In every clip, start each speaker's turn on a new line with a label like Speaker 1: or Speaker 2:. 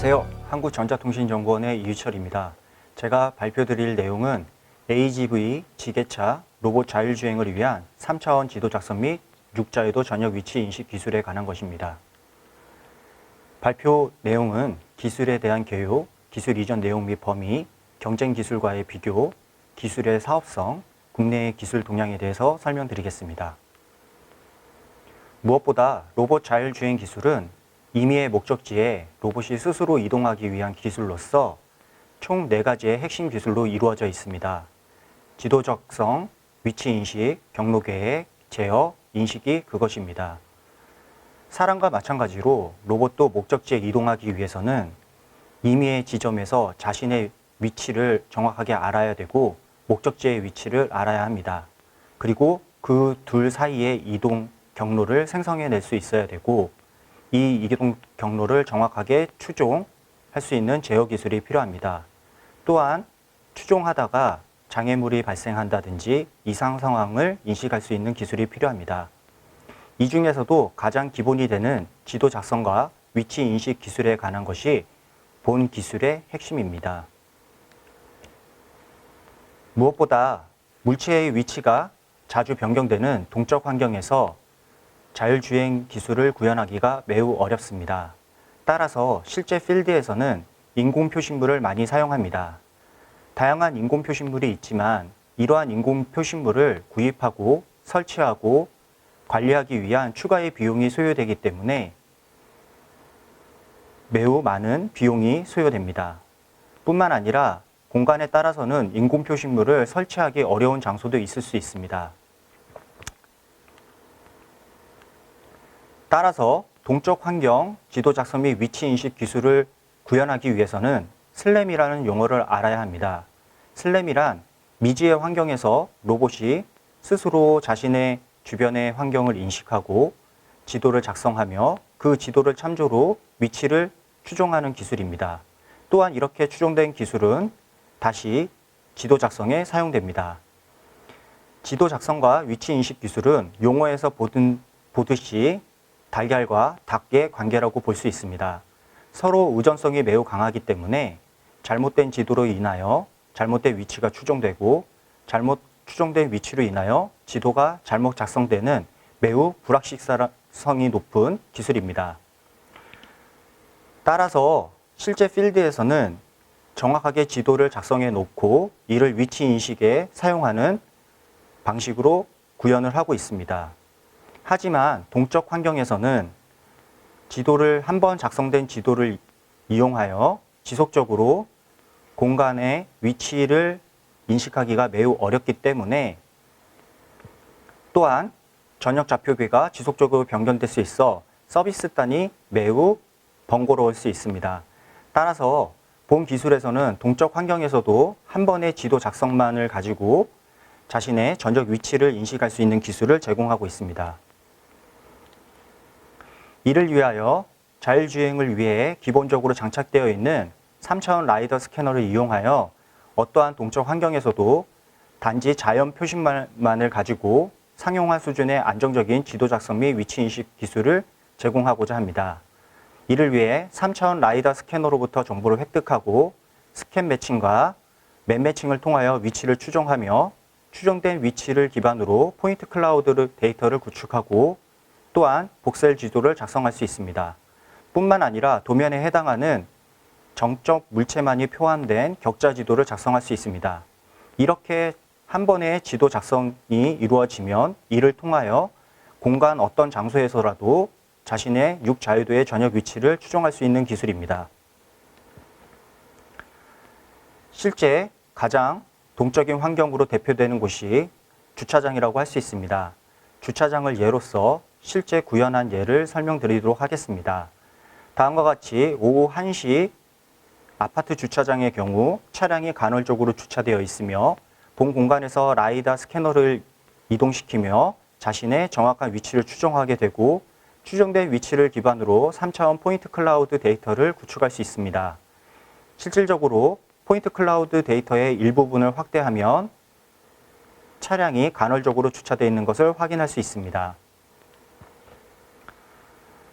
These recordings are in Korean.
Speaker 1: 안녕하세요. 한국전자통신연구원의 이유철입니다. 제가 발표드릴 내용은 AGV 지게차 로봇 자율주행을 위한 3차원 지도 작성 및 6자유도 전역 위치 인식 기술에 관한 것입니다. 발표 내용은 기술에 대한 개요, 기술 이전 내용 및 범위, 경쟁 기술과의 비교, 기술의 사업성, 국내의 기술 동향에 대해서 설명드리겠습니다. 무엇보다 로봇 자율주행 기술은 임의의 목적지에 로봇이 스스로 이동하기 위한 기술로서 총 4가지의 핵심 기술로 이루어져 있습니다. 지도 작성, 위치 인식, 경로 계획, 제어, 인식이 그것입니다. 사람과 마찬가지로 로봇도 목적지에 이동하기 위해서는 임의의 지점에서 자신의 위치를 정확하게 알아야 되고 목적지의 위치를 알아야 합니다. 그리고 그 둘 사이의 이동 경로를 생성해낼 수 있어야 되고 이 이동 경로를 정확하게 추종할 수 있는 제어 기술이 필요합니다. 또한 추종하다가 장애물이 발생한다든지 이상 상황을 인식할 수 있는 기술이 필요합니다. 이 중에서도 가장 기본이 되는 지도 작성과 위치 인식 기술에 관한 것이 본 기술의 핵심입니다. 무엇보다 물체의 위치가 자주 변경되는 동적 환경에서 자율주행 기술을 구현하기가 매우 어렵습니다. 따라서 실제 필드에서는 인공 표식물을 많이 사용합니다. 다양한 인공 표식물이 있지만 이러한 인공 표식물을 구입하고 설치하고 관리하기 위한 추가의 비용이 소요되기 때문에 매우 많은 비용이 소요됩니다. 뿐만 아니라 공간에 따라서는 인공 표식물을 설치하기 어려운 장소도 있을 수 있습니다. 따라서 동적 환경, 지도 작성 및 위치 인식 기술을 구현하기 위해서는 슬램이라는 용어를 알아야 합니다. 슬램이란 미지의 환경에서 로봇이 스스로 자신의 주변의 환경을 인식하고 지도를 작성하며 그 지도를 참조로 위치를 추종하는 기술입니다. 또한 이렇게 추종된 기술은 다시 지도 작성에 사용됩니다. 지도 작성과 위치 인식 기술은 용어에서 보듯이 달걀과 닭의 관계라고 볼 수 있습니다. 서로 의존성이 매우 강하기 때문에 잘못된 지도로 인하여 잘못된 위치가 추종되고 잘못 추종된 위치로 인하여 지도가 잘못 작성되는 매우 불확실성이 높은 기술입니다. 따라서 실제 필드에서는 정확하게 지도를 작성해 놓고 이를 위치 인식에 사용하는 방식으로 구현을 하고 있습니다. 하지만 동적 환경에서는 한번 작성된 지도를 이용하여 지속적으로 공간의 위치를 인식하기가 매우 어렵기 때문에 또한 전역 좌표계가 지속적으로 변경될 수 있어 서비스단이 매우 번거로울 수 있습니다. 따라서 본 기술에서는 동적 환경에서도 한 번의 지도 작성만을 가지고 자신의 전적 위치를 인식할 수 있는 기술을 제공하고 있습니다. 이를 위하여 자율주행을 위해 기본적으로 장착되어 있는 3차원 라이더 스캐너를 이용하여 어떠한 동적 환경에서도 단지 자연 표식만을 가지고 상용화 수준의 안정적인 지도 작성 및 위치 인식 기술을 제공하고자 합니다. 이를 위해 3차원 라이더 스캐너로부터 정보를 획득하고 스캔 매칭과 맵 매칭을 통하여 위치를 추종하며 추정된 위치를 기반으로 포인트 클라우드 데이터를 구축하고 또한 복셀 지도를 작성할 수 있습니다. 뿐만 아니라 도면에 해당하는 정적 물체만이 표환된 격자 지도를 작성할 수 있습니다. 이렇게 한 번의 지도 작성이 이루어지면 이를 통하여 공간 어떤 장소에서라도 자신의 6자유도의 전역 위치를 추종할 수 있는 기술입니다. 실제 가장 동적인 환경으로 대표되는 곳이 주차장이라고 할 수 있습니다. 주차장을 예로서 실제 구현한 예를 설명드리도록 하겠습니다. 다음과 같이 오후 1시 아파트 주차장의 경우 차량이 간헐적으로 주차되어 있으며 본 공간에서 라이더 스캐너를 이동시키며 자신의 정확한 위치를 추정하게 되고 추정된 위치를 기반으로 3차원 포인트 클라우드 데이터를 구축할 수 있습니다. 실질적으로 포인트 클라우드 데이터의 일부분을 확대하면 차량이 간헐적으로 주차되어 있는 것을 확인할 수 있습니다.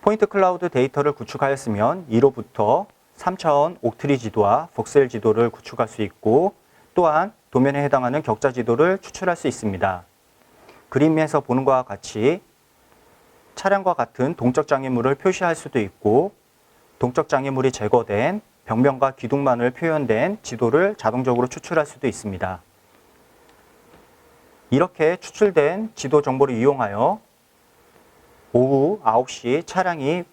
Speaker 1: 포인트 클라우드 데이터를 구축하였으면 이로부터 3차원 옥트리 지도와 복셀 지도를 구축할 수 있고 또한 도면에 해당하는 격자 지도를 추출할 수 있습니다. 그림에서 보는 것과 같이 차량과 같은 동적 장애물을 표시할 수도 있고 동적 장애물이 제거된 벽면과 기둥만을 표현된 지도를 자동적으로 추출할 수도 있습니다. 이렇게 추출된 지도 정보를 이용하여 오후 9시 차량이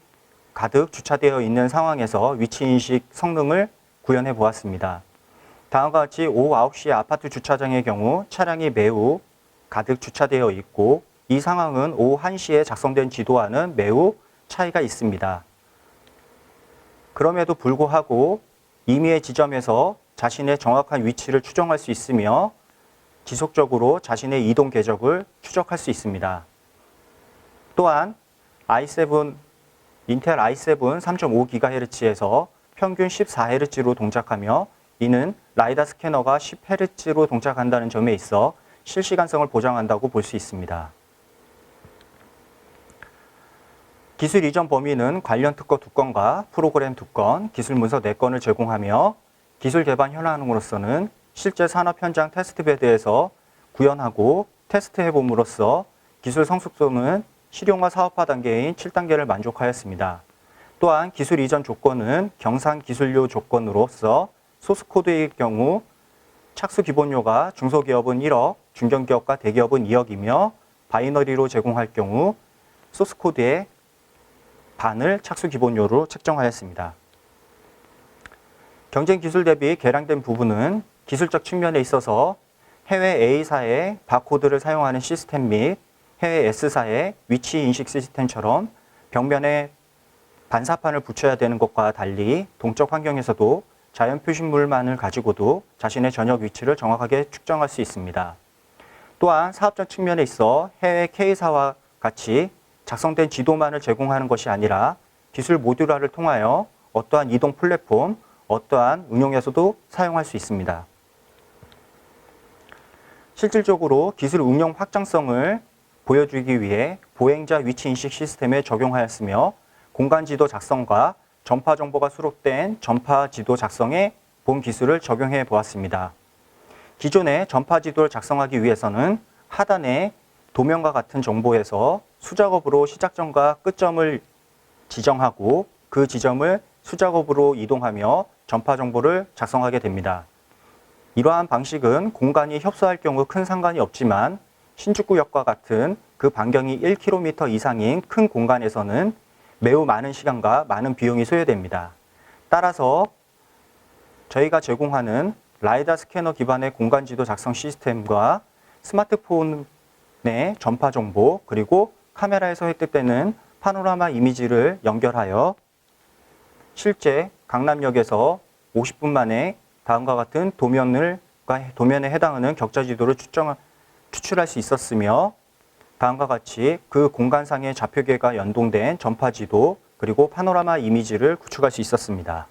Speaker 1: 가득 주차되어 있는 상황에서 위치인식 성능을 구현해 보았습니다. 다음과 같이 오후 9시 아파트 주차장의 경우 차량이 매우 가득 주차되어 있고 이 상황은 오후 1시에 작성된 지도와는 매우 차이가 있습니다. 그럼에도 불구하고 임의의 지점에서 자신의 정확한 위치를 추정할 수 있으며 지속적으로 자신의 이동 궤적을 추적할 수 있습니다. 또한 인텔 i7 3.5GHz에서 평균 14Hz로 동작하며 이는 라이다 스캐너가 10Hz로 동작한다는 점에 있어 실시간성을 보장한다고 볼 수 있습니다. 기술 이전 범위는 관련 특허 2건과 프로그램 2건, 기술 문서 4건을 제공하며 기술 개발 현황으로서는 실제 산업 현장 테스트베드에서 구현하고 테스트해 봄으로써 기술 성숙도는 실용화 사업화 단계인 7단계를 만족하였습니다. 또한 기술 이전 조건은 경상 기술료 조건으로서 소스코드의 경우 착수 기본료가 중소기업은 1억, 중견기업과 대기업은 2억이며 바이너리로 제공할 경우 소스코드의 반을 착수 기본료로 책정하였습니다. 경쟁 기술 대비 개량된 부분은 기술적 측면에 있어서 해외 A사의 바코드를 사용하는 시스템 및 해외 S사의 위치 인식 시스템처럼 벽면에 반사판을 붙여야 되는 것과 달리 동적 환경에서도 자연 표시물만을 가지고도 자신의 전역 위치를 정확하게 측정할 수 있습니다. 또한 사업적 측면에 있어 해외 K사와 같이 작성된 지도만을 제공하는 것이 아니라 기술 모듈화를 통하여 어떠한 이동 플랫폼, 어떠한 응용에서도 사용할 수 있습니다. 실질적으로 기술 응용 확장성을 보여주기 위해 보행자 위치 인식 시스템에 적용하였으며 공간 지도 작성과 전파 정보가 수록된 전파 지도 작성에 본 기술을 적용해 보았습니다. 기존의 전파 지도를 작성하기 위해서는 하단에 도면과 같은 정보에서 수작업으로 시작점과 끝점을 지정하고 그 지점을 수작업으로 이동하며 전파 정보를 작성하게 됩니다. 이러한 방식은 공간이 협소할 경우 큰 상관이 없지만 신축구역과 같은 그 반경이 1km 이상인 큰 공간에서는 매우 많은 시간과 많은 비용이 소요됩니다. 따라서 저희가 제공하는 라이다 스캐너 기반의 공간지도 작성 시스템과 스마트폰의 전파 정보 그리고 카메라에서 획득되는 파노라마 이미지를 연결하여 실제 강남역에서 50분 만에 다음과 같은 도면에 해당하는 격자 지도를 추출할 수 있었으며 다음과 같이 그 공간상의 좌표계가 연동된 전파 지도 그리고 파노라마 이미지를 구축할 수 있었습니다.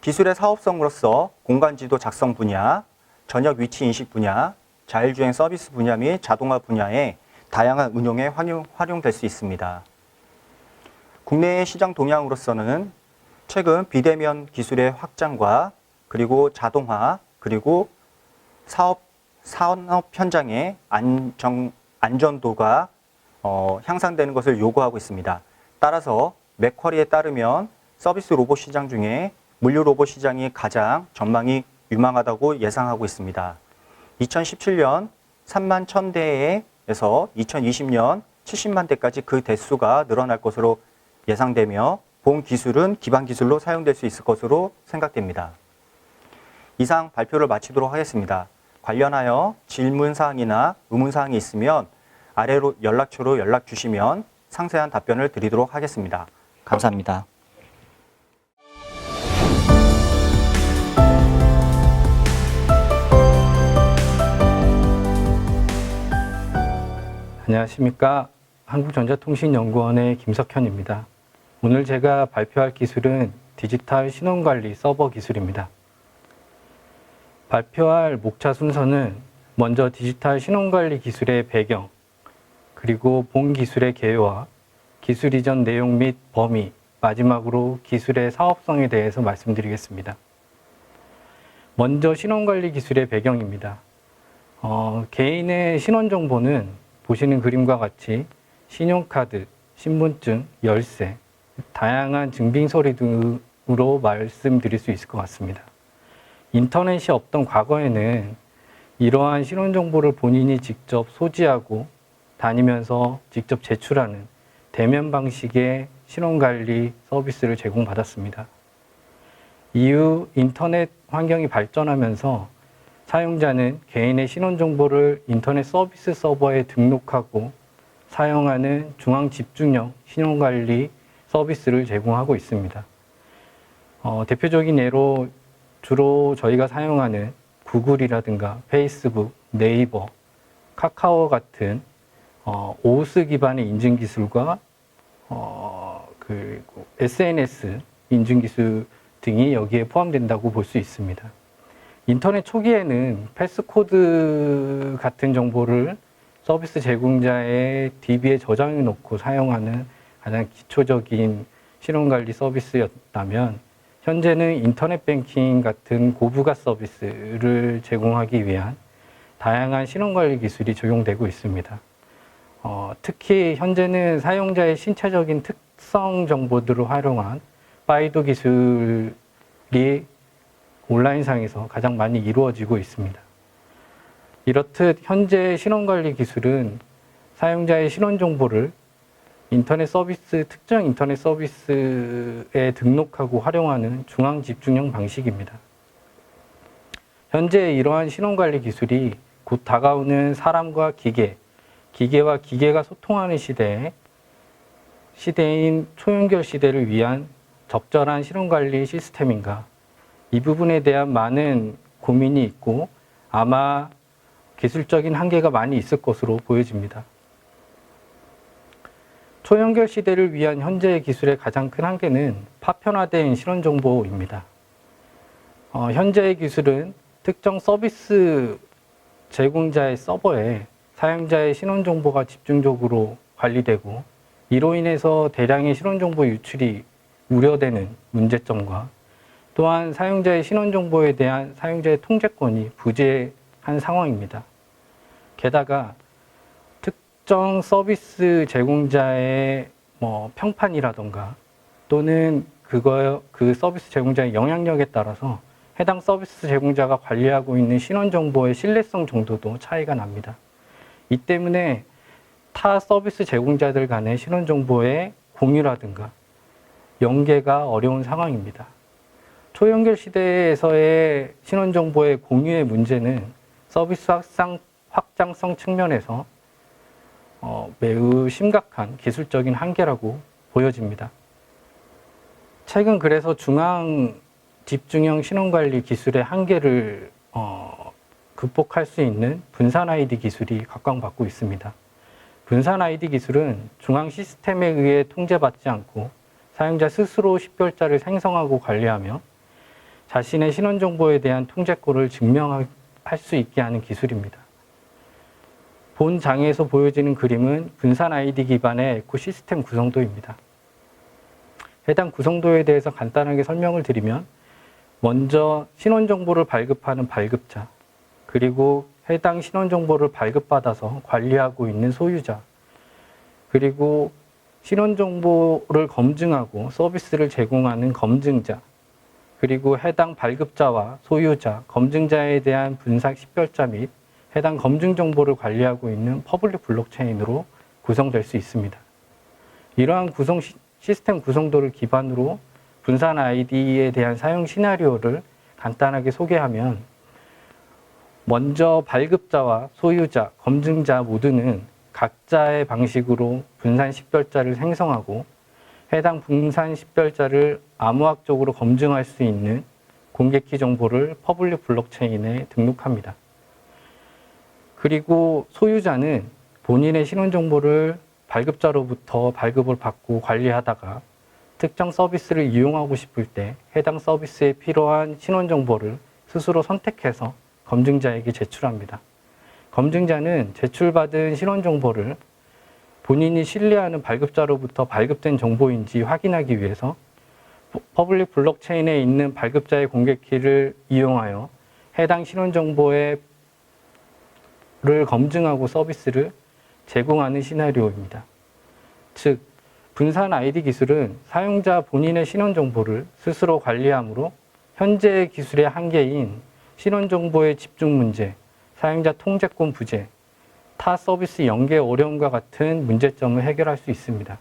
Speaker 1: 기술의 사업성으로서 공간지도 작성 분야, 전역 위치 인식 분야, 자율주행 서비스 분야 및 자동화 분야에 다양한 응용에 활용될 수 있습니다. 국내의 시장 동향으로서는 최근 비대면 기술의 확장과 그리고 자동화 그리고 산업 현장의 안전도가 향상되는 것을 요구하고 있습니다. 따라서 맥쿼리에 따르면 서비스 로봇 시장 중에 물류 로봇 시장이 가장 전망이 유망하다고 예상하고 있습니다. 2017년 3만 1000대에서 2020년 70만 대까지 그 대수가 늘어날 것으로 예상되며 본 기술은 기반 기술로 사용될 수 있을 것으로 생각됩니다. 이상 발표를 마치도록 하겠습니다. 관련하여 질문사항이나 의문사항이 있으면 아래로 연락처로 연락 주시면 상세한 답변을 드리도록 하겠습니다. 감사합니다.
Speaker 2: 안녕하십니까. 한국전자통신연구원의 김석현입니다. 오늘 제가 발표할 기술은 디지털 신원관리 서버 기술입니다. 발표할 목차 순서는 먼저 디지털 신원관리 기술의 배경, 그리고 본 기술의 개요와 기술 이전 내용 및 범위, 마지막으로 기술의 사업성에 대해서 말씀드리겠습니다. 먼저 신원관리 기술의 배경입니다. 개인의 신원정보는 보시는 그림과 같이 신용카드, 신분증, 열쇠, 다양한 증빙서류 등으로 말씀드릴 수 있을 것 같습니다. 인터넷이 없던 과거에는 이러한 신원정보를 본인이 직접 소지하고 다니면서 직접 제출하는 대면 방식의 신원관리 서비스를 제공받았습니다. 이후 인터넷 환경이 발전하면서 사용자는 개인의 신원정보를 인터넷 서비스 서버에 등록하고 사용하는 중앙 집중형 신원관리 서비스를 제공하고 있습니다. 대표적인 예로 주로 저희가 사용하는 구글이라든가 페이스북, 네이버, 카카오 같은 오스 기반의 인증 기술과 그리고 SNS 인증 기술 등이 여기에 포함된다고 볼 수 있습니다. 인터넷 초기에는 패스코드 같은 정보를 서비스 제공자의 DB에 저장해 놓고 사용하는 가장 기초적인 신원관리 서비스였다면 현재는 인터넷 뱅킹 같은 고부가 서비스를 제공하기 위한 다양한 신원관리 기술이 적용되고 있습니다. 특히 현재는 사용자의 신체적인 특성 정보들을 활용한 파이도 기술이 온라인상에서 가장 많이 이루어지고 있습니다. 이렇듯 현재 신원관리 기술은 사용자의 신원 정보를 특정 인터넷 서비스에 등록하고 활용하는 중앙 집중형 방식입니다. 현재 이러한 신원관리 기술이 곧 다가오는 사람과 기계와 기계가 소통하는 시대인 초연결 시대를 위한 적절한 신원관리 시스템인가, 이 부분에 대한 많은 고민이 있고 아마 기술적인 한계가 많이 있을 것으로 보여집니다. 초연결 시대를 위한 현재의 기술의 가장 큰 한계는 파편화된 신원정보입니다. 현재의 기술은 특정 서비스 제공자의 서버에 사용자의 신원정보가 집중적으로 관리되고 이로 인해서 대량의 신원정보 유출이 우려되는 문제점과 또한 사용자의 신원정보에 대한 사용자의 통제권이 부재한 상황입니다. 게다가 특정 서비스 제공자의 평판이라던가 또는 그 서비스 제공자의 영향력에 따라서 해당 서비스 제공자가 관리하고 있는 신원정보의 신뢰성 정도도 차이가 납니다. 이 때문에 타 서비스 제공자들 간의 신원정보의 공유라든가 연계가 어려운 상황입니다. 초연결 시대에서의 신원정보의 공유의 문제는 서비스 확장성 측면에서 매우 심각한 기술적인 한계라고 보여집니다. 최근 그래서 중앙 집중형 신원관리 기술의 한계를 극복할 수 있는 분산 ID 기술이 각광받고 있습니다. 분산 ID 기술은 중앙 시스템에 의해 통제받지 않고 사용자 스스로 식별자를 생성하고 관리하며 자신의 신원정보에 대한 통제권을 증명할 수 있게 하는 기술입니다. 본 장에서 보여지는 그림은 분산 ID 기반의 에코시스템 구성도입니다. 해당 구성도에 대해서 간단하게 설명을 드리면 먼저 신원정보를 발급하는 발급자, 그리고 해당 신원정보를 발급받아서 관리하고 있는 소유자, 그리고 신원정보를 검증하고 서비스를 제공하는 검증자, 그리고 해당 발급자와 소유자, 검증자에 대한 분산 식별자 및 해당 검증 정보를 관리하고 있는 퍼블릭 블록체인으로 구성될 수 있습니다. 이러한 시스템 구성도를 기반으로 분산 아이디에 대한 사용 시나리오를 간단하게 소개하면 먼저 발급자와 소유자, 검증자 모두는 각자의 방식으로 분산 식별자를 생성하고 해당 분산 식별자를 암호학적으로 검증할 수 있는 공개키 정보를 퍼블릭 블록체인에 등록합니다. 그리고 소유자는 본인의 신원정보를 발급자로부터 발급을 받고 관리하다가 특정 서비스를 이용하고 싶을 때 해당 서비스에 필요한 신원정보를 스스로 선택해서 검증자에게 제출합니다. 검증자는 제출받은 신원정보를 본인이 신뢰하는 발급자로부터 발급된 정보인지 확인하기 위해서 퍼블릭 블록체인에 있는 발급자의 공개키를 이용하여 해당 신원정보를 검증하고 서비스를 제공하는 시나리오입니다. 즉, 분산 ID 기술은 사용자 본인의 신원정보를 스스로 관리하므로 현재의 기술의 한계인 신원정보의 집중 문제, 사용자 통제권 부재, 타 서비스 연계 어려움과 같은 문제점을 해결할 수 있습니다.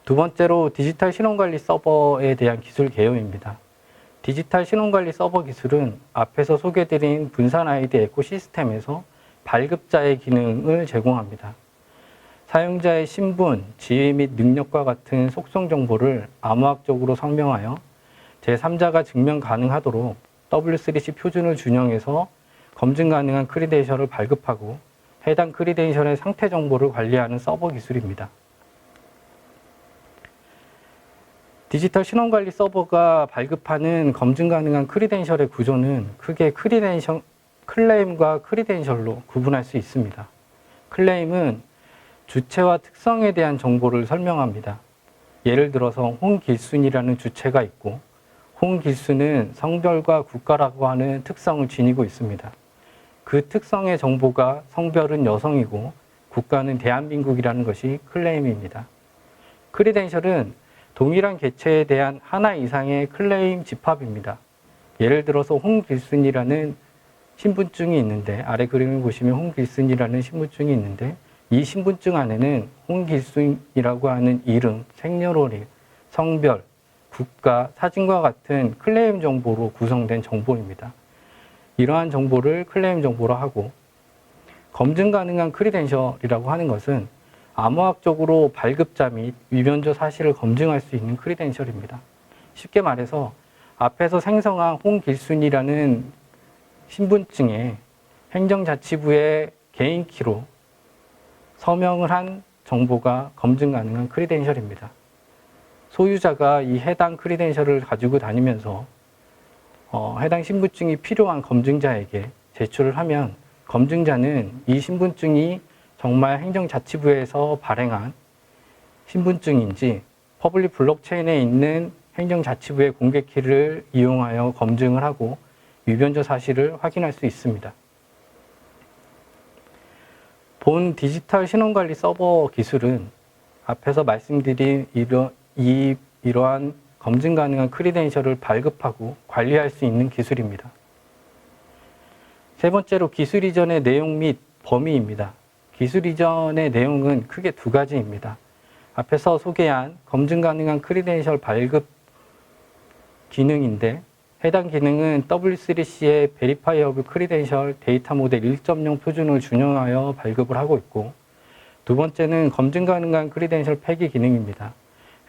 Speaker 2: 두 번째로 디지털 신원관리 서버에 대한 기술 개요입니다. 디지털 신원관리 서버 기술은 앞에서 소개드린 분산 아이디 에코시스템에서 발급자의 기능을 제공합니다. 사용자의 신분, 지위 및 능력과 같은 속성 정보를 암호학적으로 설명하여 제3자가 증명 가능하도록 W3C 표준을 준용해서 검증 가능한 크리덴셜을 발급하고 해당 크리덴셜의 상태 정보를 관리하는 서버 기술입니다. 디지털 신원관리 서버가 발급하는 검증 가능한 크리덴셜의 구조는 크게 클레임과 크리덴셜로 구분할 수 있습니다. 클레임은 주체와 특성에 대한 정보를 설명합니다. 예를 들어서 홍길순이라는 주체가 있고 홍길순은 성별과 국가라고 하는 특성을 지니고 있습니다. 그 특성의 정보가 성별은 여성이고 국가는 대한민국이라는 것이 클레임입니다. 크리덴셜은 동일한 개체에 대한 하나 이상의 클레임 집합입니다. 예를 들어서 홍길순이라는 신분증이 있는데 아래 그림을 보시면 홍길순이라는 신분증이 있는데 이 신분증 안에는 홍길순이라고 하는 이름, 생년월일, 성별, 국가, 사진과 같은 클레임 정보로 구성된 정보입니다. 이러한 정보를 클레임 정보로 하고 검증 가능한 크리덴셜이라고 하는 것은 암호학적으로 발급자 및 위변조 사실을 검증할 수 있는 크리덴셜입니다. 쉽게 말해서 앞에서 생성한 홍길순이라는 신분증에 행정자치부의 개인키로 서명을 한 정보가 검증 가능한 크리덴셜입니다. 소유자가 이 해당 크리덴셜을 가지고 다니면서 해당 신분증이 필요한 검증자에게 제출을 하면 검증자는 이 신분증이 정말 행정자치부에서 발행한 신분증인지 퍼블릭 블록체인에 있는 행정자치부의 공개키를 이용하여 검증을 하고 위변조 사실을 확인할 수 있습니다. 본 디지털 신원관리 서버 기술은 앞에서 말씀드린 이러한 검증 가능한 크리덴셜을 발급하고 관리할 수 있는 기술입니다. 세 번째로 기술 이전의 내용 및 범위입니다. 기술 이전의 내용은 크게 두 가지입니다. 앞에서 소개한 검증 가능한 크리덴셜 발급 기능인데 해당 기능은 W3C의 베리파이어블 크리덴셜 데이터 모델 1.0 표준을 준용하여 발급을 하고 있고 두 번째는 검증 가능한 크리덴셜 폐기 기능입니다.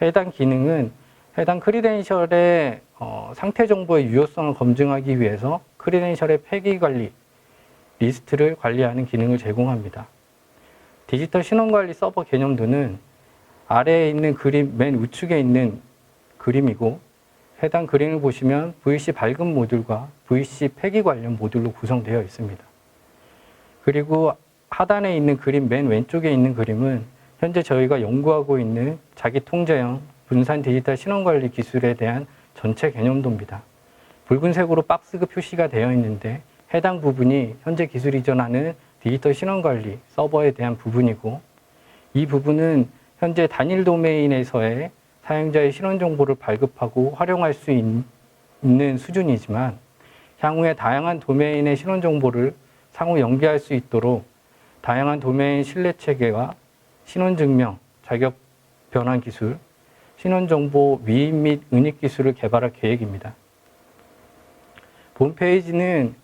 Speaker 2: 해당 기능은 해당 크리덴셜의 상태 정보의 유효성을 검증하기 위해서 크리덴셜의 폐기 관리 리스트를 관리하는 기능을 제공합니다. 디지털 신원관리 서버 개념도는 아래에 있는 그림 맨 우측에 있는 그림이고 해당 그림을 보시면 VC 발급 모듈과 VC 폐기 관련 모듈로 구성되어 있습니다. 그리고 하단에 있는 그림 맨 왼쪽에 있는 그림은 현재 저희가 연구하고 있는 자기 통제형 분산 디지털 신원관리 기술에 대한 전체 개념도입니다. 붉은색으로 박스가 표시가 되어 있는데 해당 부분이 현재 기술 이전하는 디지털 신원관리 서버에 대한 부분이고 이 부분은 현재 단일 도메인에서의 사용자의 신원 정보를 발급하고 활용할 수 있는 수준이지만 향후에 다양한 도메인의 신원 정보를 상호 연계할 수 있도록 다양한 도메인 신뢰 체계와 신원 증명, 자격 변환 기술, 신원 정보 위입 및 은입 기술을 개발할 계획입니다. 본 페이지는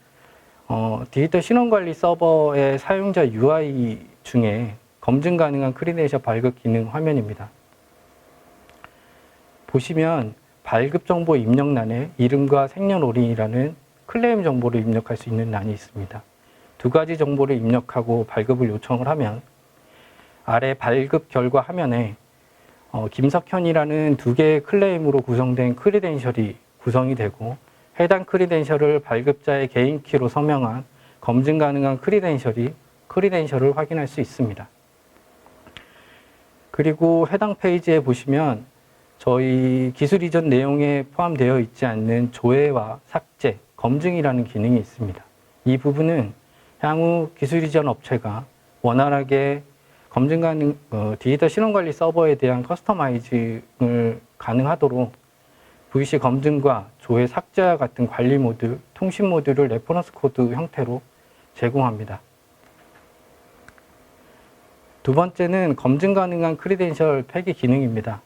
Speaker 2: 디지털 신원관리 서버의 사용자 UI 중에 검증 가능한 크리덴셜 발급 기능 화면입니다. 보시면 발급 정보 입력란에 이름과 생년월일이라는 클레임 정보를 입력할 수 있는 란이 있습니다. 두 가지 정보를 입력하고 발급을 요청을 하면 아래 발급 결과 화면에 김석현이라는 두 개의 클레임으로 구성된 크리덴셜이 구성이 되고 해당 크리덴셜을 발급자의 개인키로 서명한 검증 가능한 크리덴셜을 확인할 수 있습니다. 그리고 해당 페이지에 보시면 저희 기술 이전 내용에 포함되어 있지 않는 조회와 삭제, 검증이라는 기능이 있습니다. 이 부분은 향후 기술 이전 업체가 원활하게 검증 가능, 디지털 신원관리 서버에 대한 커스터마이징을 가능하도록 VC 검증과 조회 삭제와 같은 관리 모듈, 통신 모듈을 레퍼런스 코드 형태로 제공합니다. 두 번째는 검증 가능한 크리덴셜 폐기 기능입니다.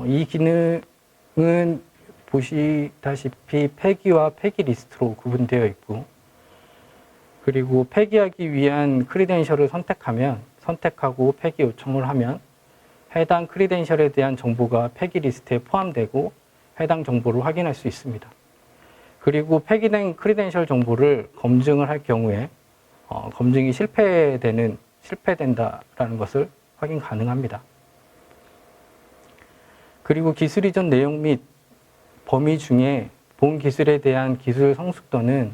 Speaker 2: 이 기능은 보시다시피 폐기와 폐기 리스트로 구분되어 있고, 그리고 폐기하기 위한 크리덴셜을 선택하고 폐기 요청을 하면 해당 크리덴셜에 대한 정보가 폐기 리스트에 포함되고 해당 정보를 확인할 수 있습니다. 그리고 폐기된 크리덴셜 정보를 검증을 할 경우에 검증이 실패된다라는 것을 확인 가능합니다. 그리고 기술 이전 내용 및 범위 중에 본 기술에 대한 기술 성숙도는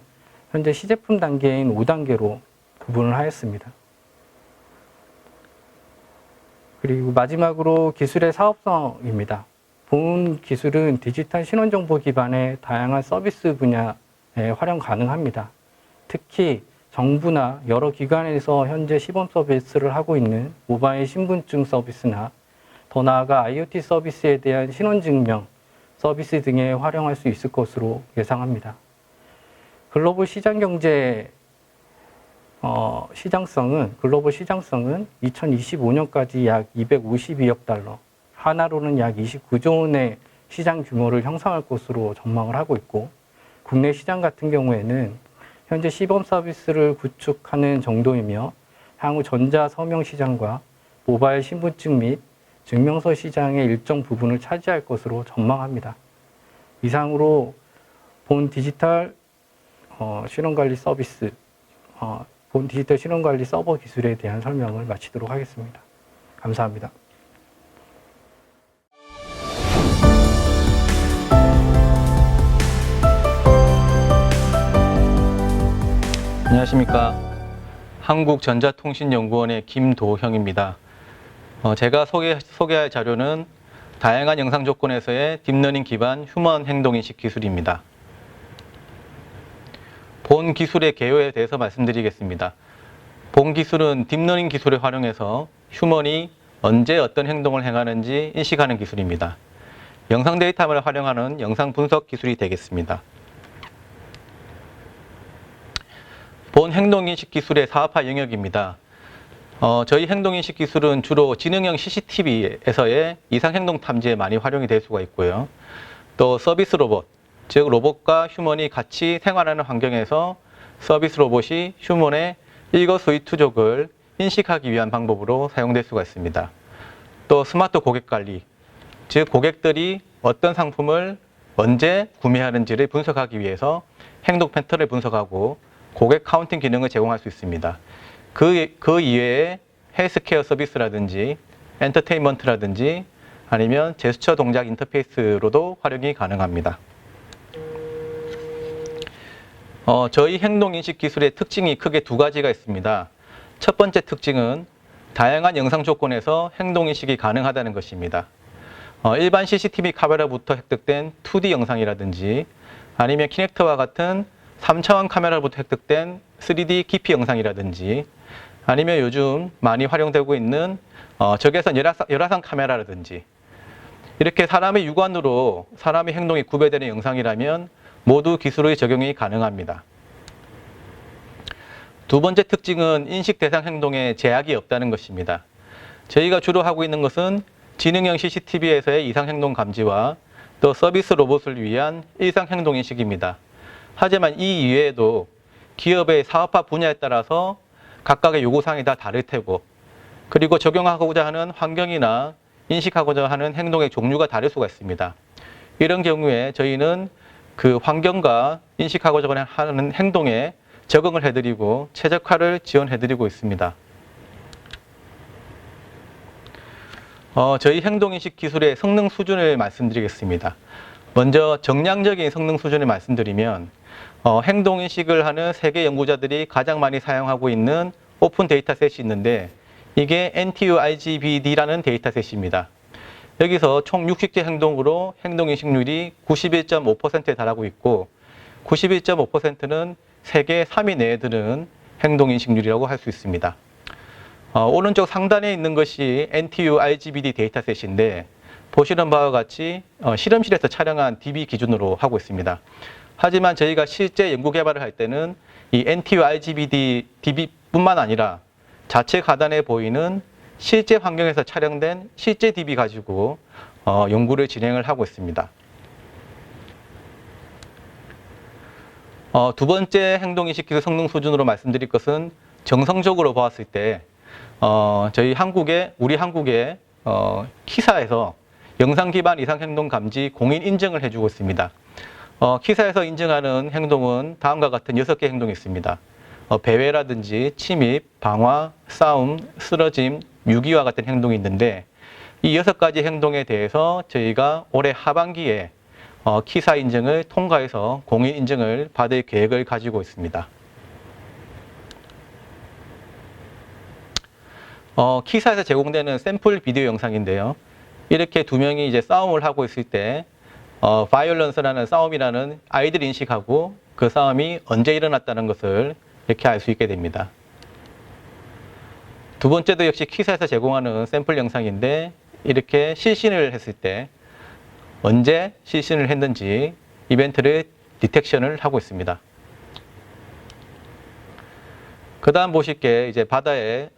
Speaker 2: 현재 시제품 단계인 5단계로 구분을 하였습니다. 그리고 마지막으로 기술의 사업성입니다. 본 기술은 디지털 신원정보 기반의 다양한 서비스 분야에 활용 가능합니다. 특히 정부나 여러 기관에서 현재 시범 서비스를 하고 있는 모바일 신분증 서비스나 더 나아가 IoT 서비스에 대한 신원증명 서비스 등에 활용할 수 있을 것으로 예상합니다. 글로벌 시장 경제 글로벌 시장성은 2025년까지 약 252억 달러, 하나로는 약 29조 원의 시장 규모를 형성할 것으로 전망을 하고 있고, 국내 시장 같은 경우에는 현재 시범 서비스를 구축하는 정도이며 향후 전자 서명 시장과 모바일 신분증 및 증명서 시장의 일정 부분을 차지할 것으로 전망합니다. 이상으로 본 디지털 신원관리 서비스, 본 디지털 신원관리 서버 기술에 대한 설명을 마치도록 하겠습니다. 감사합니다.
Speaker 3: 안녕하십니까. 한국전자통신연구원의 김도형입니다. 제가 소개할 자료는 다양한 영상 조건에서의 딥러닝 기반 휴먼 행동인식 기술입니다. 본 기술의 개요에 대해서 말씀드리겠습니다. 본 기술은 딥러닝 기술을 활용해서 휴먼이 언제 어떤 행동을 행하는지 인식하는 기술입니다. 영상 데이터를 활용하는 영상 분석 기술이 되겠습니다. 본 행동인식 기술의 사업화 영역입니다. 저희 행동인식 기술은 주로 지능형 CCTV에서의 이상행동 탐지에 많이 활용이 될 수가 있고요. 또 서비스 로봇, 즉 로봇과 휴먼이 같이 생활하는 환경에서 서비스 로봇이 휴먼의 일거수일투족을 인식하기 위한 방법으로 사용될 수가 있습니다. 또 스마트 고객 관리, 즉 고객들이 어떤 상품을 언제 구매하는지를 분석하기 위해서 행동 패턴을 분석하고 고객 카운팅 기능을 제공할 수 있습니다. 그 이외에 헬스케어 서비스라든지 엔터테인먼트라든지 아니면 제스처 동작 인터페이스로도 활용이 가능합니다. 저희 행동인식 기술의 특징이 크게 두 가지가 있습니다. 첫 번째 특징은 다양한 영상 조건에서 행동인식이 가능하다는 것입니다. 일반 CCTV 카메라부터 획득된 2D 영상이라든지 아니면 키넥트와 같은 3차원 카메라부터 획득된 3D 깊이 영상이라든지 아니면 요즘 많이 활용되고 있는 적외선 열화상 카메라라든지 이렇게 사람의 육안으로 사람의 행동이 구별되는 영상이라면 모두 기술의 적용이 가능합니다. 두 번째 특징은 인식 대상 행동에 제약이 없다는 것입니다. 저희가 주로 하고 있는 것은 지능형 CCTV에서의 이상 행동 감지와 또 서비스 로봇을 위한 일상 행동 인식입니다. 하지만 이 이외에도 기업의 사업화 분야에 따라서 각각의 요구사항이 다 다를 테고 그리고 적용하고자 하는 환경이나 인식하고자 하는 행동의 종류가 다를 수가 있습니다. 이런 경우에 저희는 그 환경과 인식하고자 하는 행동에 적응을 해드리고 최적화를 지원해드리고 있습니다. 저희 행동인식 기술의 성능 수준을 말씀드리겠습니다. 먼저 정량적인 성능 수준을 말씀드리면 행동인식을 하는 세계 연구자들이 가장 많이 사용하고 있는 오픈 데이터셋이 있는데 이게 NTU-IGBD라는 데이터셋입니다. 여기서 총 60개 행동으로 행동인식률이 91.5%에 달하고 있고 91.5%는 세계 3위 내에 드는 행동인식률이라고 할 수 있습니다. 오른쪽 상단에 있는 것이 NTU-IGBD 데이터셋인데 보시는 바와 같이 실험실에서 촬영한 DB 기준으로 하고 있습니다. 하지만 저희가 실제 연구 개발을 할 때는 이 NTU-IGBD DB뿐만 아니라 좌측 하단에 보이는 실제 환경에서 촬영된 실제 DB 가지고 연구를 진행을 하고 있습니다. 두 번째 행동인식 기술 성능 수준으로 말씀드릴 것은 정성적으로 보았을 때 우리 한국의 키사에서 영상 기반 이상 행동 감지 공인 인증을 해주고 있습니다. 키사에서 인증하는 행동은 다음과 같은 6개 행동이 있습니다. 배회라든지 침입, 방화, 싸움, 쓰러짐, 유기와 같은 행동이 있는데 이 6가지 행동에 대해서 저희가 올해 하반기에 키사 인증을 통과해서 공인 인증을 받을 계획을 가지고 있습니다. 키사에서 제공되는 샘플 비디오 영상인데요. 이렇게 두 명이 이제 싸움을 하고 있을 때 바이올런스라는 싸움이라는 아이들이 인식하고 그 싸움이 언제 일어났다는 것을 이렇게 알 수 있게 됩니다. 두 번째도 역시 키사에서 제공하는 샘플 영상인데 이렇게 실신을 했을 때 언제 실신을 했는지 이벤트를 디텍션을 하고 있습니다. 그 다음 보실 게 이제 바다에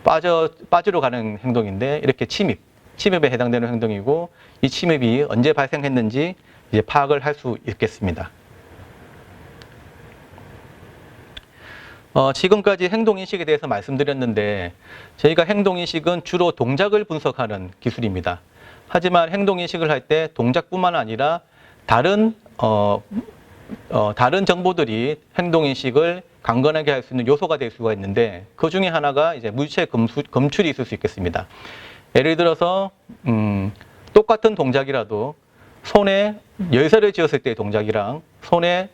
Speaker 3: 빠지러 가는 행동인데 이렇게 침입에 해당되는 행동이고 이 침입이 언제 발생했는지 이제 파악을 할 수 있겠습니다. 지금까지 행동인식에 대해서 말씀드렸는데 저희가 행동인식은 주로 동작을 분석하는 기술입니다. 하지만 행동인식을 할 때 동작뿐만 아니라 다른 정보들이 행동인식을 강건하게 할 수 있는 요소가 될 수가 있는데 그 중에 하나가 이제 물체 검출이 있을 수 있겠습니다. 예를 들어서 똑같은 동작이라도 손에 열쇠를 쥐었을 때의 동작이랑 손에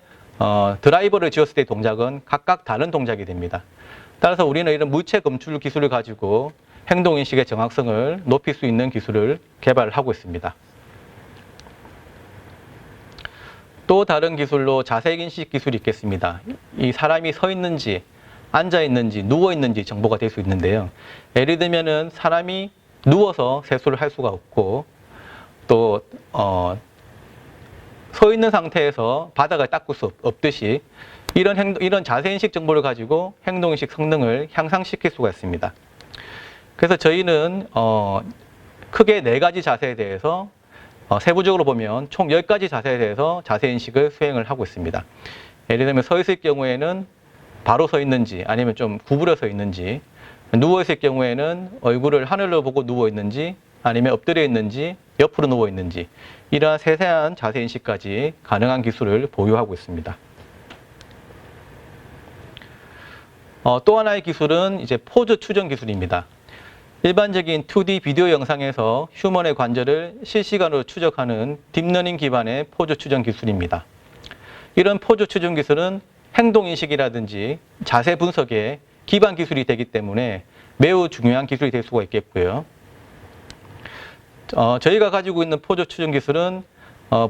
Speaker 3: 드라이버를 쥐었을 때의 동작은 각각 다른 동작이 됩니다. 따라서 우리는 이런 물체 검출 기술을 가지고 행동인식의 정확성을 높일 수 있는 기술을 개발하고 있습니다. 또 다른 기술로 자세인식 기술이 있겠습니다. 이 사람이 서 있는지, 앉아 있는지, 누워 있는지 정보가 될 수 있는데요. 예를 들면은 사람이 누워서 세수를 할 수가 없고 또 서 있는 상태에서 바닥을 닦을 수 없듯이 이런 자세인식 정보를 가지고 행동인식 성능을 향상시킬 수가 있습니다. 그래서 저희는 크게 4가지 자세에 대해서 세부적으로 보면 총 10가지 자세에 대해서 자세인식을 수행을 하고 있습니다. 예를 들면 서 있을 경우에는 바로 서 있는지 아니면 좀 구부려 서 있는지, 누워 있을 경우에는 얼굴을 하늘로 보고 누워 있는지 아니면 엎드려 있는지 옆으로 누워 있는지 이러한 세세한 자세인식까지 가능한 기술을 보유하고 있습니다. 또 하나의 기술은 이제 포즈 추정 기술입니다. 일반적인 2D 비디오 영상에서 휴먼의 관절을 실시간으로 추적하는 딥러닝 기반의 포즈 추정 기술입니다. 이런 포즈 추정 기술은 행동인식이라든지 자세 분석의 기반 기술이 되기 때문에 매우 중요한 기술이 될 수가 있겠고요. 저희가 가지고 있는 포즈 추정 기술은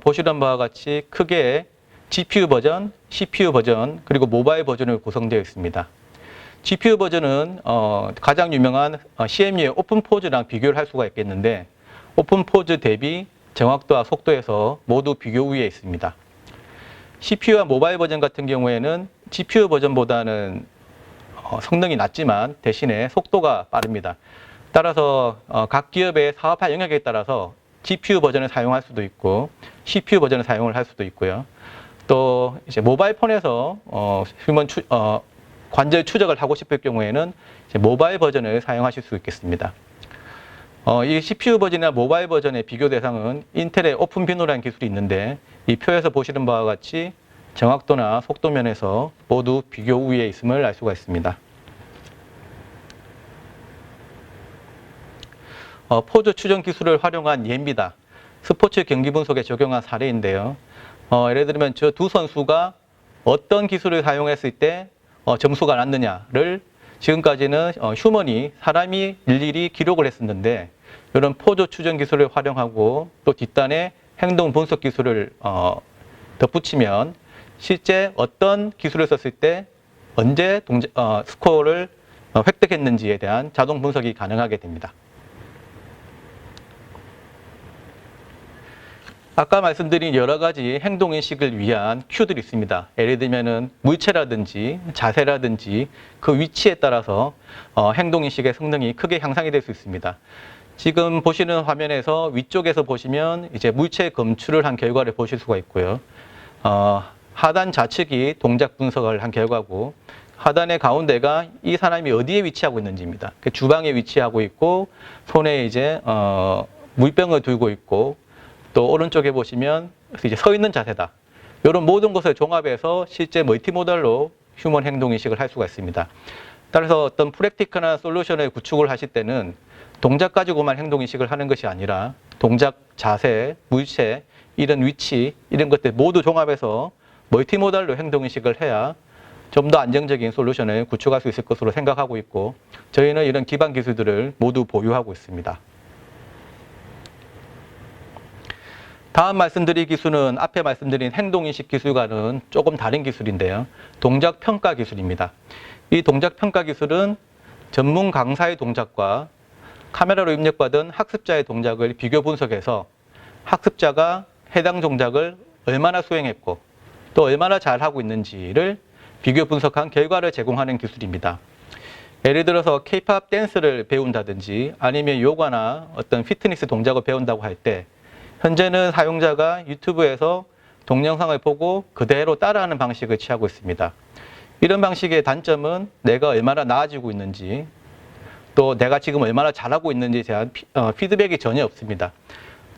Speaker 3: 보시는 바와 같이 크게 GPU 버전, CPU 버전, 그리고 모바일 버전으로 구성되어 있습니다. GPU 버전은 가장 유명한 CMU의 오픈포즈랑 비교를 할 수가 있겠는데 오픈포즈 대비 정확도와 속도에서 모두 비교 우위에 있습니다. CPU와 모바일 버전 같은 경우에는 GPU 버전보다는 성능이 낮지만 대신에 속도가 빠릅니다. 따라서 각 기업의 사업화 영역에 따라서 GPU 버전을 사용할 수도 있고 CPU 버전을 사용을 할 수도 있고요. 또 이제 모바일 폰에서 관절 추적을 하고 싶을 경우에는 이제 모바일 버전을 사용하실 수 있겠습니다. 이 CPU 버전이나 모바일 버전의 비교 대상은 인텔의 오픈비노라는 기술이 있는데 이 표에서 보시는 바와 같이 정확도나 속도 면에서 모두 비교 우위에 있음을 알 수가 있습니다. 포즈 추정 기술을 활용한 예입니다. 스포츠 경기 분석에 적용한 사례인데요. 예를 들면 저 두 선수가 어떤 기술을 사용했을 때 점수가 났느냐를 지금까지는 휴먼이 사람이 일일이 기록을 했었는데 이런 포즈 추정 기술을 활용하고 또 뒷단에 행동 분석 기술을 덧붙이면 실제 어떤 기술을 썼을 때 언제 스코어를 획득했는지에 대한 자동 분석이 가능하게 됩니다. 아까 말씀드린 여러 가지 행동인식을 위한 큐들이 있습니다. 예를 들면은 물체라든지 자세라든지 그 위치에 따라서 행동인식의 성능이 크게 향상이 될 수 있습니다. 지금 보시는 화면에서 위쪽에서 보시면 이제 물체 검출을 한 결과를 보실 수가 있고요. 하단 좌측이 동작 분석을 한 결과고 하단의 가운데가 이 사람이 어디에 위치하고 있는지입니다. 그 주방에 위치하고 있고 손에 이제 물병을 들고 있고 또 오른쪽에 보시면 이제 서 있는 자세다. 이런 모든 것을 종합해서 실제 멀티모달로 휴먼 행동인식을 할 수가 있습니다. 따라서 어떤 프랙티컬한 솔루션을 구축을 하실 때는 동작 가지고만 행동인식을 하는 것이 아니라 동작, 자세, 물체, 이런 위치, 이런 것들 모두 종합해서 멀티모달로 행동인식을 해야 좀 더 안정적인 솔루션을 구축할 수 있을 것으로 생각하고 있고 저희는 이런 기반 기술들을 모두 보유하고 있습니다. 다음 말씀드릴 기술은 앞에 말씀드린 행동인식 기술과는 조금 다른 기술인데요. 동작평가 기술입니다. 이 동작평가 기술은 전문 강사의 동작과 카메라로 입력받은 학습자의 동작을 비교 분석해서 학습자가 해당 동작을 얼마나 수행했고 또 얼마나 잘하고 있는지를 비교 분석한 결과를 제공하는 기술입니다. 예를 들어서 K-POP 댄스를 배운다든지 아니면 요가나 어떤 피트니스 동작을 배운다고 할 때 현재는 사용자가 유튜브에서 동영상을 보고 그대로 따라하는 방식을 취하고 있습니다. 이런 방식의 단점은 내가 얼마나 나아지고 있는지 또 내가 지금 얼마나 잘하고 있는지에 대한 피드백이 전혀 없습니다.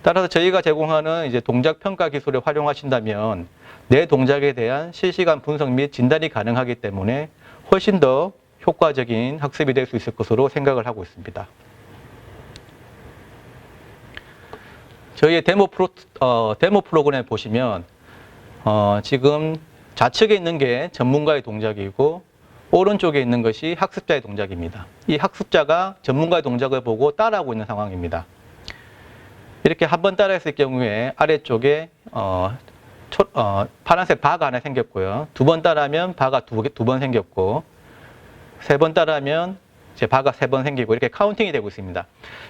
Speaker 3: 따라서 저희가 제공하는 이제 동작 평가 기술을 활용하신다면 내 동작에 대한 실시간 분석 및 진단이 가능하기 때문에 훨씬 더 효과적인 학습이 될 수 있을 것으로 생각을 하고 있습니다. 저희의 데모 프로그램 보시면 지금 좌측에 있는 게 전문가의 동작이고 오른쪽에 있는 것이 학습자의 동작입니다. 이 학습자가 전문가의 동작을 보고 따라하고 있는 상황입니다. 이렇게 한 번 따라했을 경우에 아래쪽에 파란색 바가 하나 생겼고요. 두 번 따라하면 바가 두 번 생겼고 세 번 따라하면 이제 바가 3번 생기고 이렇게 카운팅이 되고 있습니다.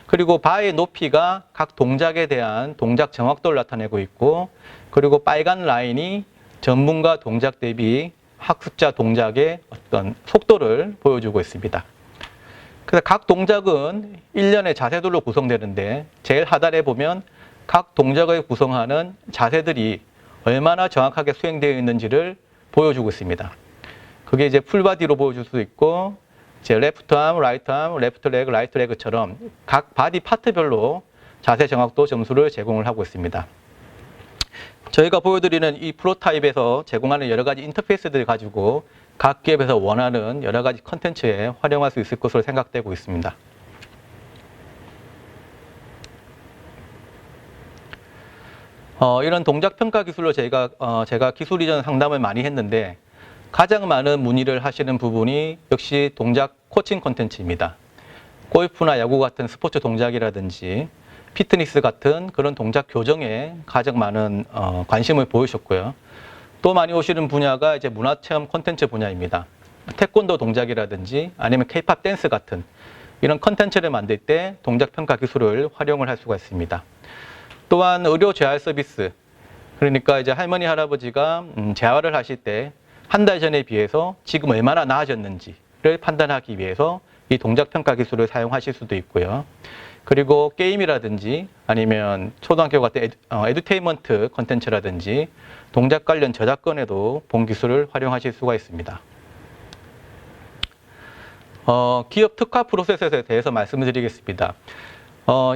Speaker 3: 그리고 바의 높이가 각 동작에 대한 동작 정확도를 나타내고 있고 그리고 빨간 라인이 전문가 동작 대비 학습자 동작의 어떤 속도를 보여주고 있습니다. 그래서 각 동작은 일련의 자세들로 구성되는데 제일 하단에 보면 각 동작을 구성하는 자세들이 얼마나 정확하게 수행되어 있는지를 보여주고 있습니다. 그게 이제 풀바디로 보여줄 수 있고 이제 레프트 암, 라이트 암, 레프트 레그, 라이트 레그처럼 각 바디 파트별로 자세 정확도 점수를 제공을 하고 있습니다. 저희가 보여드리는 이 프로타입에서 제공하는 여러 가지 인터페이스들을 가지고 각 기업에서 원하는 여러 가지 컨텐츠에 활용할 수 있을 것으로 생각되고 있습니다. 이런 동작평가 기술로 제가 기술 이전 상담을 많이 했는데 가장 많은 문의를 하시는 부분이 역시 동작 코칭 콘텐츠입니다. 골프나 야구 같은 스포츠 동작이라든지 피트니스 같은 그런 동작 교정에 가장 많은 관심을 보이셨고요. 또 많이 오시는 분야가 이제 문화체험 콘텐츠 분야입니다. 태권도 동작이라든지 아니면 K-POP 댄스 같은 이런 콘텐츠를 만들 때 동작평가 기술을 활용을 할 수가 있습니다. 또한 의료 재활 서비스, 그러니까 이제 할머니 할아버지가 재활을 하실 때 한 달 전에 비해서 지금 얼마나 나아졌는지를 판단하기 위해서 이 동작평가 기술을 사용하실 수도 있고요. 그리고 게임이라든지 아니면 초등학교 같은 에듀테인먼트 콘텐츠라든지 동작 관련 저작권에도 본 기술을 활용하실 수가 있습니다. 기업 특화 프로세스에 대해서 말씀을 드리겠습니다.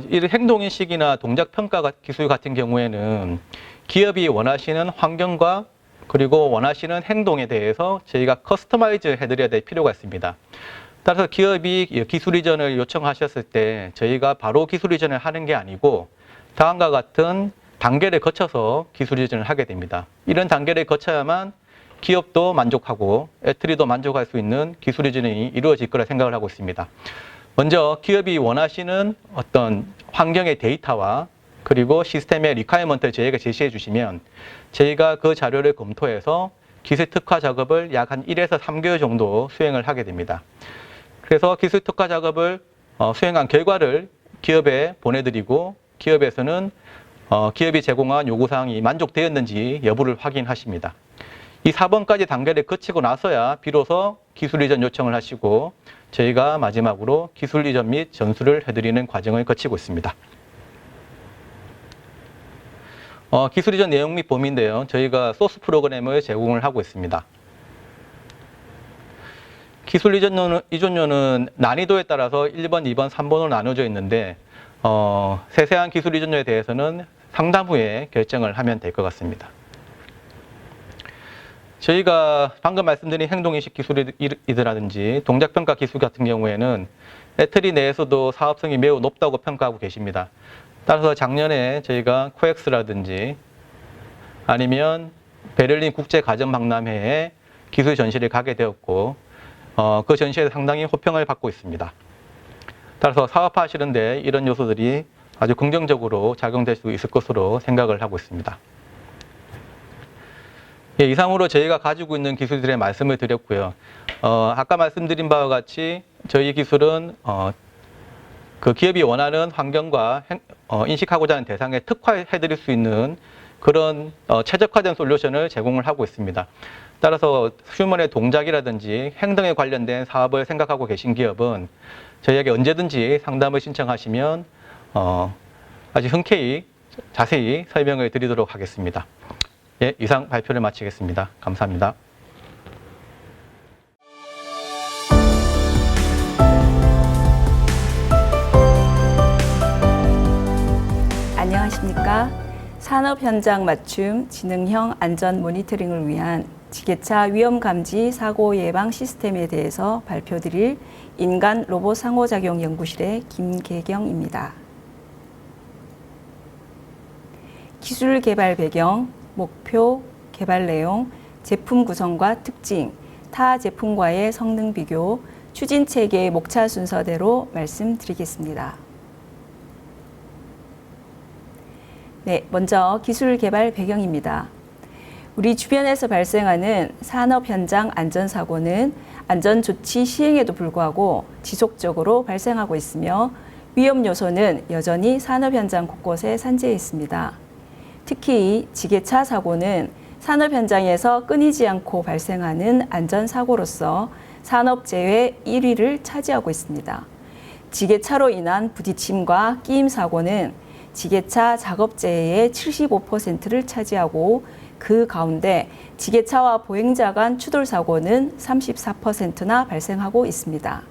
Speaker 3: 이 행동인식이나 동작평가 기술 같은 경우에는 기업이 원하시는 환경과 그리고 원하시는 행동에 대해서 저희가 커스터마이즈 해드려야 될 필요가 있습니다. 따라서 기업이 기술 이전을 요청하셨을 때 저희가 바로 기술 이전을 하는 게 아니고 다음과 같은 단계를 거쳐서 기술 이전을 하게 됩니다. 이런 단계를 거쳐야만 기업도 만족하고 애트리도 만족할 수 있는 기술 이전이 이루어질 거라 생각을 하고 있습니다. 먼저 기업이 원하시는 어떤 환경의 데이터와 그리고 시스템의 리퀘어먼트를 저희에게 제시해 주시면 저희가 그 자료를 검토해서 기술 특화 작업을 약 한 1에서 3개월 정도 수행을 하게 됩니다. 그래서 기술 특화 작업을 수행한 결과를 기업에 보내드리고 기업에서는 기업이 제공한 요구사항이 만족되었는지 여부를 확인하십니다. 이 4번까지 단계를 거치고 나서야 비로소 기술 이전 요청을 하시고 저희가 마지막으로 기술 이전 및 전수를 해드리는 과정을 거치고 있습니다. 기술 이전 내용 및 범위인데요. 저희가 소스 프로그램을 제공을 하고 있습니다. 기술 이전료는 난이도에 따라서 1번, 2번, 3번으로 나눠져 있는데 세세한 기술 이전료에 대해서는 상담 후에 결정을 하면 될 것 같습니다. 저희가 방금 말씀드린 행동인식 기술이라든지 동작평가 기술 같은 경우에는 애트리 내에서도 사업성이 매우 높다고 평가하고 계십니다. 따라서 작년에 저희가 코엑스라든지 아니면 베를린 국제가전박람회에 기술 전시를 가게 되었고 그 전시에서 상당히 호평을 받고 있습니다. 따라서 사업화하시는데 이런 요소들이 아주 긍정적으로 작용될 수 있을 것으로 생각을 하고 있습니다. 예, 이상으로 저희가 가지고 있는 기술들의 말씀을 드렸고요. 아까 말씀드린 바와 같이 저희 기술은 그 기업이 원하는 환경과 인식하고자 하는 대상에 특화해드릴 수 있는 그런 최적화된 솔루션을 제공을 하고 있습니다. 따라서 휴먼의 동작이라든지 행동에 관련된 사업을 생각하고 계신 기업은 저희에게 언제든지 상담을 신청하시면 아주 흔쾌히 자세히 설명을 드리도록 하겠습니다. 예, 이상 발표를 마치겠습니다. 감사합니다.
Speaker 4: 안녕하십니까. 산업 현장 맞춤 지능형 안전 모니터링을 위한 지게차 위험 감지 사고 예방 시스템에 대해서 발표드릴 인간 로봇 상호작용 연구실의 김계경입니다. 기술 개발 배경, 목표, 개발 내용, 제품 구성과 특징, 타 제품과의 성능 비교, 추진 체계의 목차 순서대로 말씀드리겠습니다. 네, 먼저 기술 개발 배경입니다. 우리 주변에서 발생하는 산업 현장 안전사고는 안전조치 시행에도 불구하고 지속적으로 발생하고 있으며 위험 요소는 여전히 산업 현장 곳곳에 산재해 있습니다. 특히 지게차 사고는 산업 현장에서 끊이지 않고 발생하는 안전사고로서 산업재해 1위를 차지하고 있습니다. 지게차로 인한 부딪힘과 끼임 사고는 지게차 작업재해의 75%를 차지하고 그 가운데 지게차와 보행자 간 추돌 사고는 34%나 발생하고 있습니다.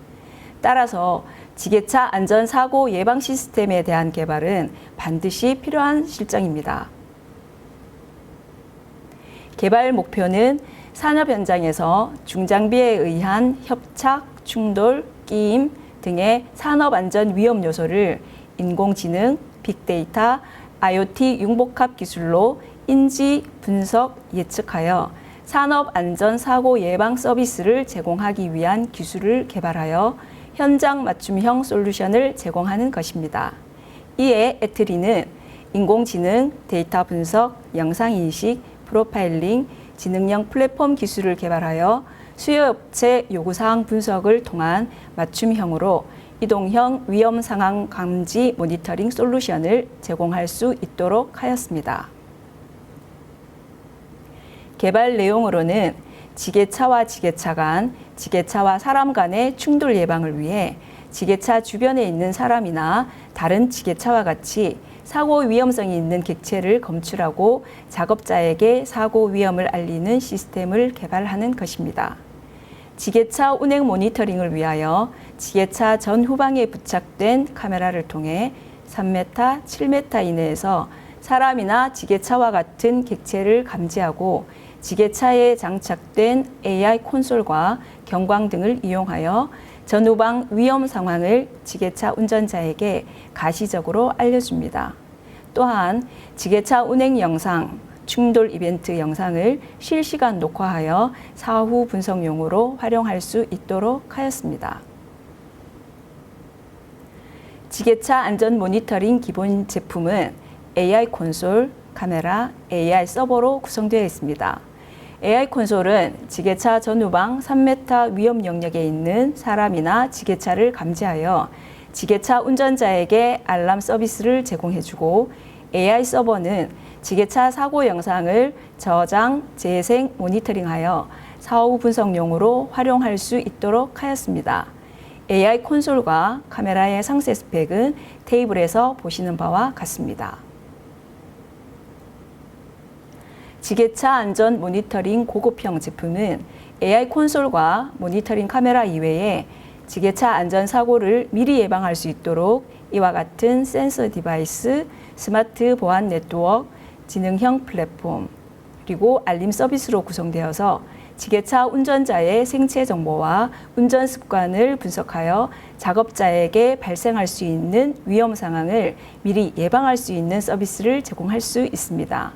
Speaker 4: 따라서 지게차 안전사고 예방 시스템에 대한 개발은 반드시 필요한 실정입니다. 개발 목표는 산업 현장에서 중장비에 의한 협착, 충돌, 끼임 등의 산업 안전 위험 요소를 인공지능, 빅데이터, IoT 융복합 기술로 인지, 분석, 예측하여 산업 안전 사고 예방 서비스를 제공하기 위한 기술을 개발하여 현장 맞춤형 솔루션을 제공하는 것입니다. 이에 애트리는 인공지능, 데이터 분석, 영상 인식, 프로파일링, 지능형 플랫폼 기술을 개발하여 수요업체 요구사항 분석을 통한 맞춤형으로 이동형 위험 상황 감지 모니터링 솔루션을 제공할 수 있도록 하였습니다. 개발 내용으로는 지게차와 지게차 간, 지게차와 사람 간의 충돌 예방을 위해 지게차 주변에 있는 사람이나 다른 지게차와 같이 사고 위험성이 있는 객체를 검출하고 작업자에게 사고 위험을 알리는 시스템을 개발하는 것입니다. 지게차 운행 모니터링을 위하여 지게차 전후방에 부착된 카메라를 통해 3m, 7m 이내에서 사람이나 지게차와 같은 객체를 감지하고 지게차에 장착된 AI 콘솔과 경광등을 이용하여 전후방 위험 상황을 지게차 운전자에게 가시적으로 알려줍니다. 또한 지게차 운행 영상, 충돌 이벤트 영상을 실시간 녹화하여 사후 분석용으로 활용할 수 있도록 하였습니다. 지게차 안전 모니터링 기본 제품은 AI 콘솔, 카메라, AI 서버로 구성되어 있습니다. AI 콘솔은 지게차 전후방 3m 위험 영역에 있는 사람이나 지게차를 감지하여 지게차 운전자에게 알람 서비스를 제공해주고, AI 서버는 지게차 사고 영상을 저장, 재생, 모니터링하여 사후 분석용으로 활용할 수 있도록 하였습니다. AI 콘솔과 카메라의 상세 스펙은 테이블에서 보시는 바와 같습니다. 지게차 안전 모니터링 고급형 제품은 AI 콘솔과 모니터링 카메라 이외에 지게차 안전 사고를 미리 예방할 수 있도록 이와 같은 센서 디바이스, 스마트 보안 네트워크, 지능형 플랫폼, 그리고 알림 서비스로 구성되어서 지게차 운전자의 생체 정보와 운전 습관을 분석하여 작업자에게 발생할 수 있는 위험 상황을 미리 예방할 수 있는 서비스를 제공할 수 있습니다.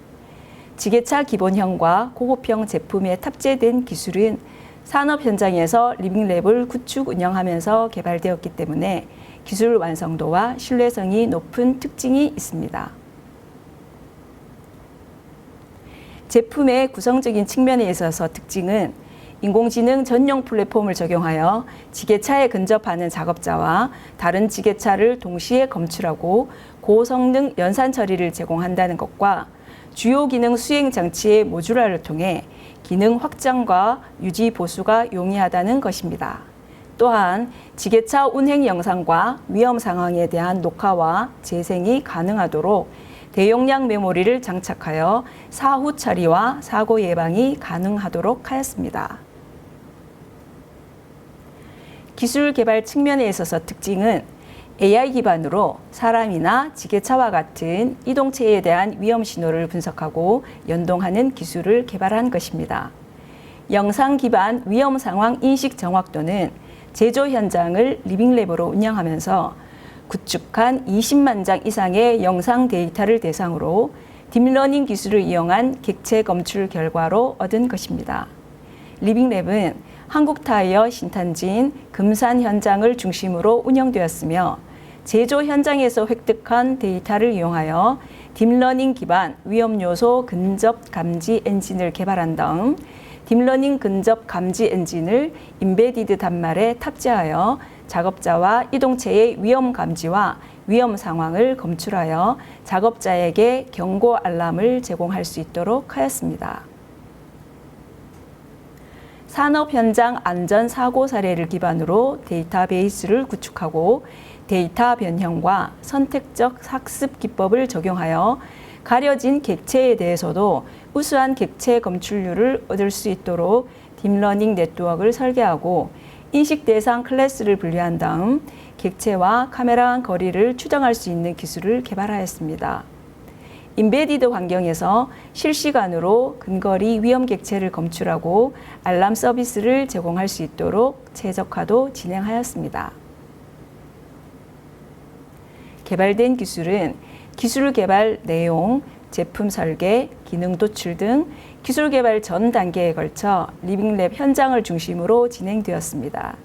Speaker 4: 지게차 기본형과 고급형 제품에 탑재된 기술은 산업 현장에서 리빙랩을 구축 운영하면서 개발되었기 때문에 기술 완성도와 신뢰성이 높은 특징이 있습니다. 제품의 구성적인 측면에 있어서 특징은 인공지능 전용 플랫폼을 적용하여 지게차에 근접하는 작업자와 다른 지게차를 동시에 검출하고 고성능 연산 처리를 제공한다는 것과 주요 기능 수행 장치의 모듈화를 통해 기능 확장과 유지 보수가 용이하다는 것입니다. 또한 지게차 운행 영상과 위험 상황에 대한 녹화와 재생이 가능하도록 대용량 메모리를 장착하여 사후 처리와 사고 예방이 가능하도록 하였습니다. 기술 개발 측면에 있어서 특징은 AI 기반으로 사람이나 지게차와 같은 이동체에 대한 위험 신호를 분석하고 연동하는 기술을 개발한 것입니다. 영상 기반 위험 상황 인식 정확도는 제조 현장을 리빙랩으로 운영하면서 구축한 20만 장 이상의 영상 데이터를 대상으로 딥러닝 기술을 이용한 객체 검출 결과로 얻은 것입니다. 리빙랩은 한국타이어 신탄진, 금산 현장을 중심으로 운영되었으며 제조 현장에서 획득한 데이터를 이용하여 딥러닝 기반 위험 요소 근접 감지 엔진을 개발한 다음 딥러닝 근접 감지 엔진을 임베디드 단말에 탑재하여 작업자와 이동체의 위험 감지와 위험 상황을 검출하여 작업자에게 경고 알람을 제공할 수 있도록 하였습니다. 산업 현장 안전 사고 사례를 기반으로 데이터베이스를 구축하고 데이터 변형과 선택적 학습 기법을 적용하여 가려진 객체에 대해서도 우수한 객체 검출률을 얻을 수 있도록 딥러닝 네트워크를 설계하고 인식 대상 클래스를 분리한 다음 객체와 카메라 간 거리를 추정할 수 있는 기술을 개발하였습니다. 임베디드 환경에서 실시간으로 근거리 위험 객체를 검출하고 알람 서비스를 제공할 수 있도록 최적화도 진행하였습니다. 개발된 기술은 기술 개발 내용, 제품 설계, 기능 도출 등 기술 개발 전 단계에 걸쳐 리빙랩 현장을 중심으로 진행되었습니다.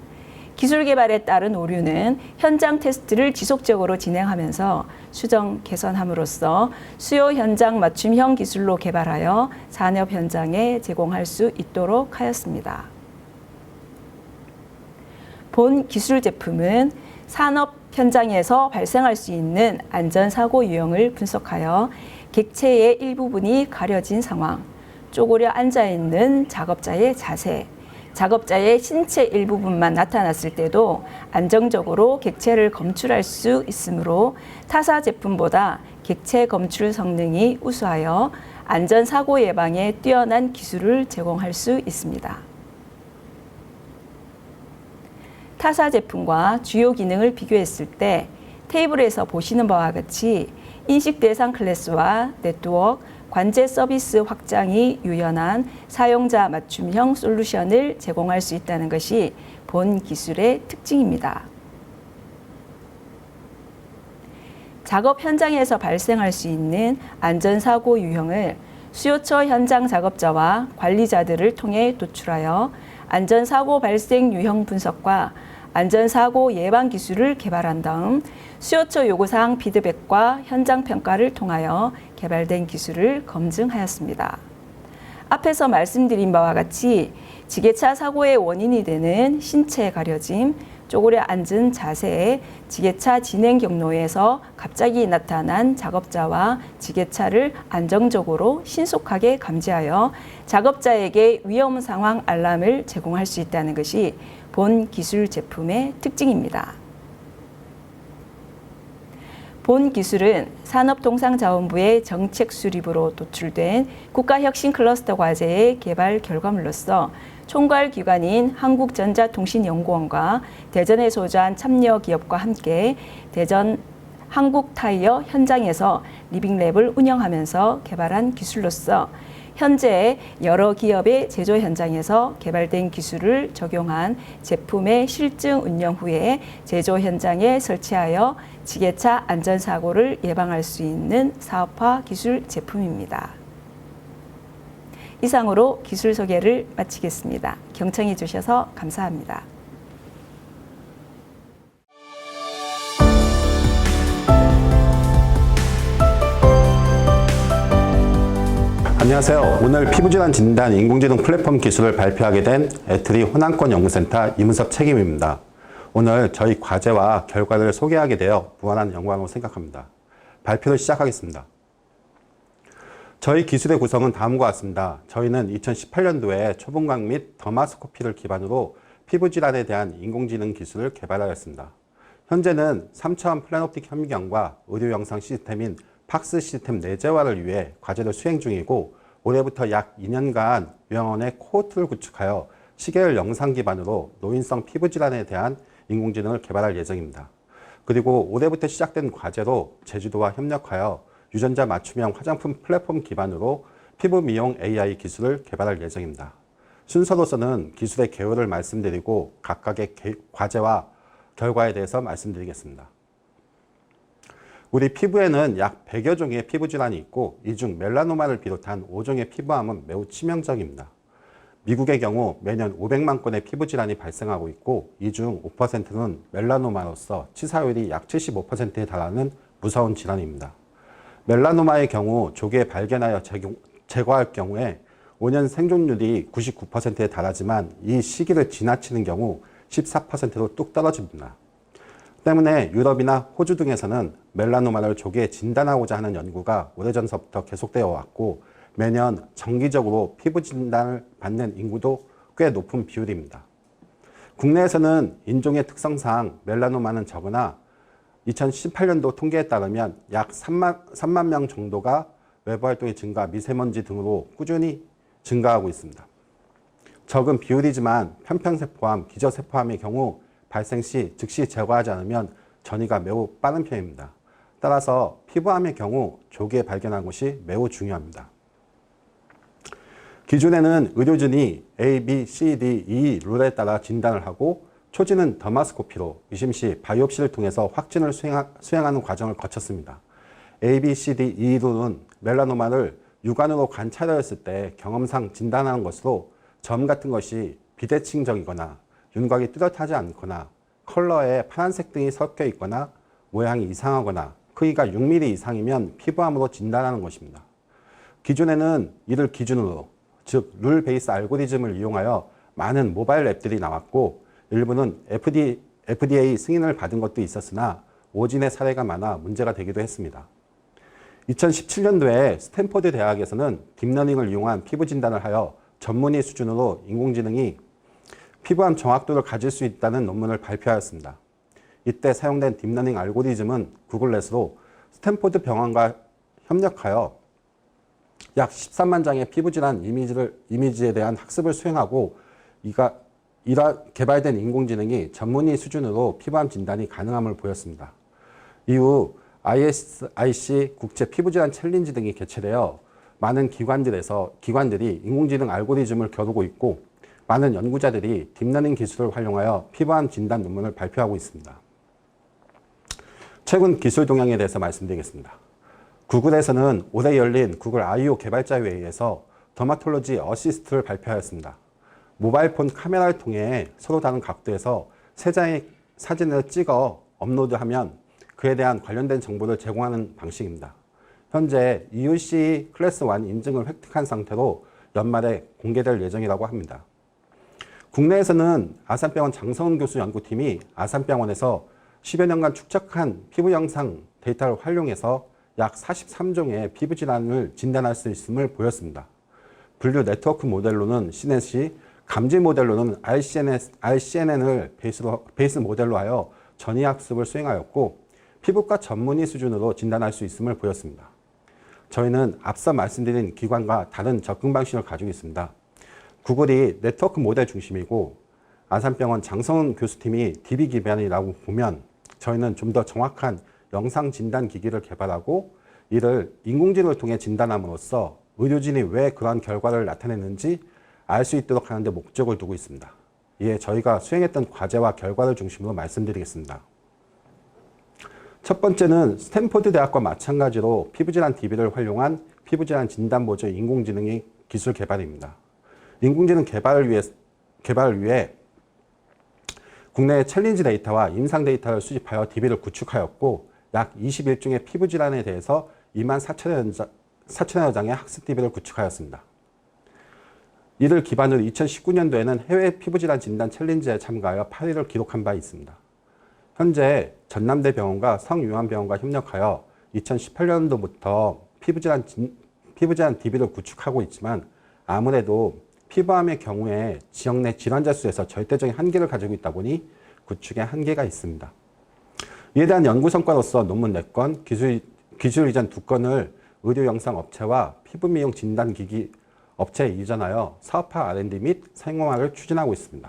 Speaker 4: 기술 개발에 따른 오류는 현장 테스트를 지속적으로 진행하면서 수정, 개선함으로써 수요 현장 맞춤형 기술로 개발하여 산업 현장에 제공할 수 있도록 하였습니다. 본 기술 제품은 산업 현장에서 발생할 수 있는 안전사고 유형을 분석하여 객체의 일부분이 가려진 상황, 쪼그려 앉아있는 작업자의 자세, 작업자의 신체 일부분만 나타났을 때도 안정적으로 객체를 검출할 수 있으므로 타사 제품보다 객체 검출 성능이 우수하여 안전사고 예방에 뛰어난 기술을 제공할 수 있습니다. 타사 제품과 주요 기능을 비교했을 때 테이블에서 보시는 바와 같이 인식 대상 클래스와 네트워크, 관제 서비스 확장이 유연한 사용자 맞춤형 솔루션을 제공할 수 있다는 것이 본 기술의 특징입니다. 작업 현장에서 발생할 수 있는 안전사고 유형을 수요처 현장 작업자와 관리자들을 통해 도출하여 안전사고 발생 유형 분석과 안전사고 예방 기술을 개발한 다음 수요처 요구사항 피드백과 현장 평가를 통하여 개발된 기술을 검증하였습니다. 앞에서 말씀드린 바와 같이 지게차 사고의 원인이 되는 신체 가려짐, 쪼그려 앉은 자세에 지게차 진행 경로에서 갑자기 나타난 작업자와 지게차를 안정적으로 신속하게 감지하여 작업자에게 위험 상황 알람을 제공할 수 있다는 것이 본 기술 제품의 특징입니다. 본 기술은 산업통상자원부의 정책 수립으로 도출된 국가혁신 클러스터 과제의 개발 결과물로서 총괄 기관인 한국전자통신연구원과 대전에 소주한 참여 기업과 함께 대전 한국타이어 현장에서 리빙랩을 운영하면서 개발한 기술로서 현재 여러 기업의 제조 현장에서 개발된 기술을 적용한 제품의 실증 운영 후에 제조 현장에 설치하여 지게차 안전사고를 예방할 수 있는 사업화 기술 제품입니다. 이상으로 기술 소개를 마치겠습니다. 경청해 주셔서 감사합니다.
Speaker 5: 안녕하세요. 오늘 피부질환 진단 인공지능 플랫폼 기술을 발표하게 된 애트리 호남권 연구센터 이문섭 책임입니다. 오늘 저희 과제와 결과를 소개하게 되어 무한한 영광으로 생각합니다. 발표를 시작하겠습니다. 저희 기술의 구성은 다음과 같습니다. 저희는 2018년도에 초본각 및 더마스코피를 기반으로 피부질환에 대한 인공지능 기술을 개발하였습니다. 현재는 3차원 플랜옵틱 현미경과 의료 영상 시스템인 팍스 시스템 내재화를 위해 과제를 수행 중이고 올해부터 약 2년간 병원의 코호트를 구축하여 시계열 영상 기반으로 노인성 피부질환에 대한 인공지능을 개발할 예정입니다. 그리고 올해부터 시작된 과제로 제주도와 협력하여 유전자 맞춤형 화장품 플랫폼 기반으로 피부 미용 AI 기술을 개발할 예정입니다. 순서로서는 기술의 개요를 말씀드리고 각각의 과제와 결과에 대해서 말씀드리겠습니다. 우리 피부에는 약 100여 종의 피부질환이 있고 이 중 멜라노마를 비롯한 5종의 피부암은 매우 치명적입니다. 미국의 경우 매년 500만 건의 피부질환이 발생하고 있고 이 중 5%는 멜라노마로서 치사율이 약 75%에 달하는 무서운 질환입니다. 멜라노마의 경우 조기에 발견하여 제거할 경우에 5년 생존율이 99%에 달하지만 이 시기를 지나치는 경우 14%로 뚝 떨어집니다. 때문에 유럽이나 호주 등에서는 멜라노마를 조기에 진단하고자 하는 연구가 오래전서부터 계속되어 왔고 매년 정기적으로 피부 진단을 받는 인구도 꽤 높은 비율입니다. 국내에서는 인종의 특성상 멜라노마는 적으나 2018년도 통계에 따르면 약 3만 명 정도가 외부 활동의 증가, 미세먼지 등으로 꾸준히 증가하고 있습니다. 적은 비율이지만 편평세포암, 기저세포암의 경우 발생 시 즉시 제거하지 않으면 전이가 매우 빠른 편입니다. 따라서 피부암의 경우 조기에 발견하는 것이 매우 중요합니다. 기존에는 의료진이 A, B, C, D, E 룰에 따라 진단을 하고 초지는 더마스코피로 의심 시 바이옵시를 통해서 확진을 수행하는 과정을 거쳤습니다. A, B, C, D, E 룰은 멜라노마를 육안으로 관찰하였을 때 경험상 진단하는 것으로 점 같은 것이 비대칭적이거나 윤곽이 뚜렷하지 않거나 컬러에 파란색 등이 섞여 있거나 모양이 이상하거나 크기가 6mm 이상이면 피부암으로 진단하는 것입니다. 기존에는 이를 기준으로 즉 룰 베이스 알고리즘을 이용하여 많은 모바일 앱들이 나왔고 일부는 FDA 승인을 받은 것도 있었으나 오진의 사례가 많아 문제가 되기도 했습니다. 2017년도에 스탠퍼드 대학에서는 딥러닝을 이용한 피부 진단을 하여 전문의 수준으로 인공지능이 피부암 정확도를 가질 수 있다는 논문을 발표하였습니다. 이때 사용된 딥러닝 알고리즘은 구글넷으로 스탠포드 병원과 협력하여 약 13만 장의 피부질환 이미지에 대한 학습을 수행하고 개발된 인공지능이 전문의 수준으로 피부암 진단이 가능함을 보였습니다. 이후 ISIC 국제 피부질환 챌린지 등이 개최되어 많은 기관들이 인공지능 알고리즘을 겨루고 있고 많은 연구자들이 딥러닝 기술을 활용하여 피부암 진단 논문을 발표하고 있습니다. 최근 기술 동향에 대해서 말씀드리겠습니다. 구글에서는 올해 열린 구글 I/O 개발자 회의에서 더마톨로지 어시스트를 발표하였습니다. 모바일폰 카메라를 통해 서로 다른 각도에서 세 장의 사진을 찍어 업로드하면 그에 대한 관련된 정보를 제공하는 방식입니다. 현재 EUC 클래스 1 인증을 획득한 상태로 연말에 공개될 예정이라고 합니다. 국내에서는 아산병원 장성훈 교수 연구팀이 아산병원에서 10여 년간 축적한 피부 영상 데이터를 활용해서 약 43종의 피부 질환을 진단할 수 있음을 보였습니다. 분류 네트워크 모델로는 시넷이, 감지 모델로는 RCNN을 베이스 모델로 하여 전이학습을 수행하였고 피부과 전문의 수준으로 진단할 수 있음을 보였습니다. 저희는 앞서 말씀드린 기관과 다른 접근 방식을 가지고 있습니다. 구글이 네트워크 모델 중심이고 아산병원 장성훈 교수팀이 DB 기반이라고 보면 저희는 좀 더 정확한 영상 진단 기기를 개발하고 이를 인공지능을 통해 진단함으로써 의료진이 왜 그러한 결과를 나타냈는지 알 수 있도록 하는 데 목적을 두고 있습니다. 이에 저희가 수행했던 과제와 결과를 중심으로 말씀드리겠습니다. 첫 번째는 스탠포드 대학과 마찬가지로 피부질환 DB를 활용한 피부질환 진단 보조 인공지능의 기술 개발입니다. 인공지능 개발을 위해 국내의 챌린지 데이터와 임상 데이터를 수집하여 DB를 구축하였고 약 21종의 피부질환에 대해서 24,000여 장의 학습 DB를 구축하였습니다. 이를 기반으로 2019년도에는 해외 피부질환 진단 챌린지에 참가하여 8위를 기록한 바 있습니다. 현재 전남대병원과 성유한병원과 협력하여 2018년도부터 피부질환 DB를 구축하고 있지만 아무래도 피부암의 경우에 지역 내 질환자 수에서 절대적인 한계를 가지고 있다 보니 구축에 한계가 있습니다. 이에 대한 연구 성과로서 논문 4건, 기술 이전 2건을 의료 영상 업체와 피부 미용 진단 기기 업체에 이전하여 사업화 R&D 및 상용화를 추진하고 있습니다.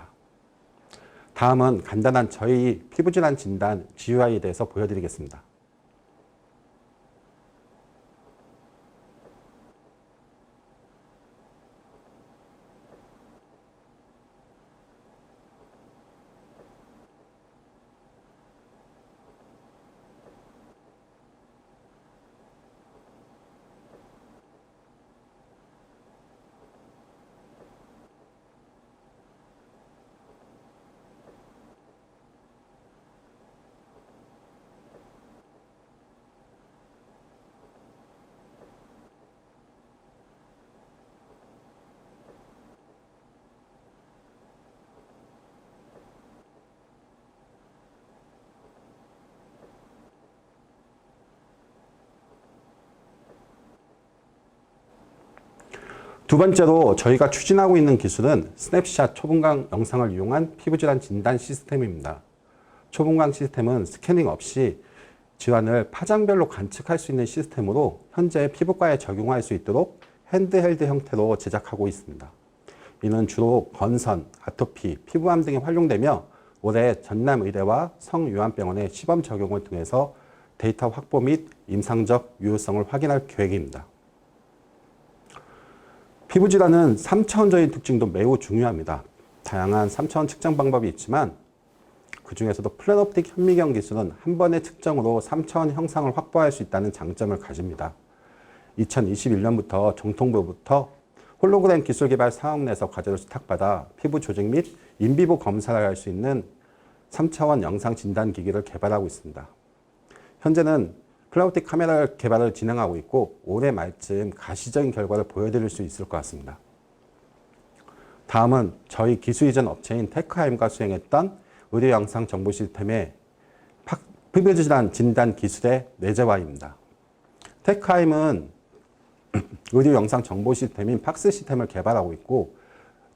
Speaker 5: 다음은 간단한 저희 피부질환 진단 GUI에 대해서 보여드리겠습니다. 두 번째로 저희가 추진하고 있는 기술은 스냅샷 초분광 영상을 이용한 피부질환 진단 시스템입니다. 초분광 시스템은 스캐닝 없이 질환을 파장별로 관측할 수 있는 시스템으로 현재 피부과에 적용할 수 있도록 핸드헬드 형태로 제작하고 있습니다. 이는 주로 건선, 아토피, 피부암 등에 활용되며 올해 전남의대와 성유한병원의 시범 적용을 통해서 데이터 확보 및 임상적 유효성을 확인할 계획입니다. 피부질환은 3차원적인 특징도 매우 중요합니다. 다양한 3차원 측정 방법이 있지만 그 중에서도 플랜옵틱 현미경 기술은 한 번의 측정으로 3차원 형상을 확보할 수 있다는 장점을 가집니다. 2021년부터 정통부부터 홀로그램 기술 개발 사업 내에서 과제를 수탁받아 피부 조직 및 인비보 검사를 할 수 있는 3차원 영상 진단 기기를 개발하고 있습니다. 현재는 플라우틱 카메라 개발을 진행하고 있고 올해 말쯤 가시적인 결과를 보여드릴 수 있을 것 같습니다. 다음은 저희 기술 이전 업체인 테크하임과 수행했던 의료 영상 정보 시스템의 피부질환 진단 기술의 내재화입니다. 테크하임은 의료 영상 정보 시스템인 팍스 시스템을 개발하고 있고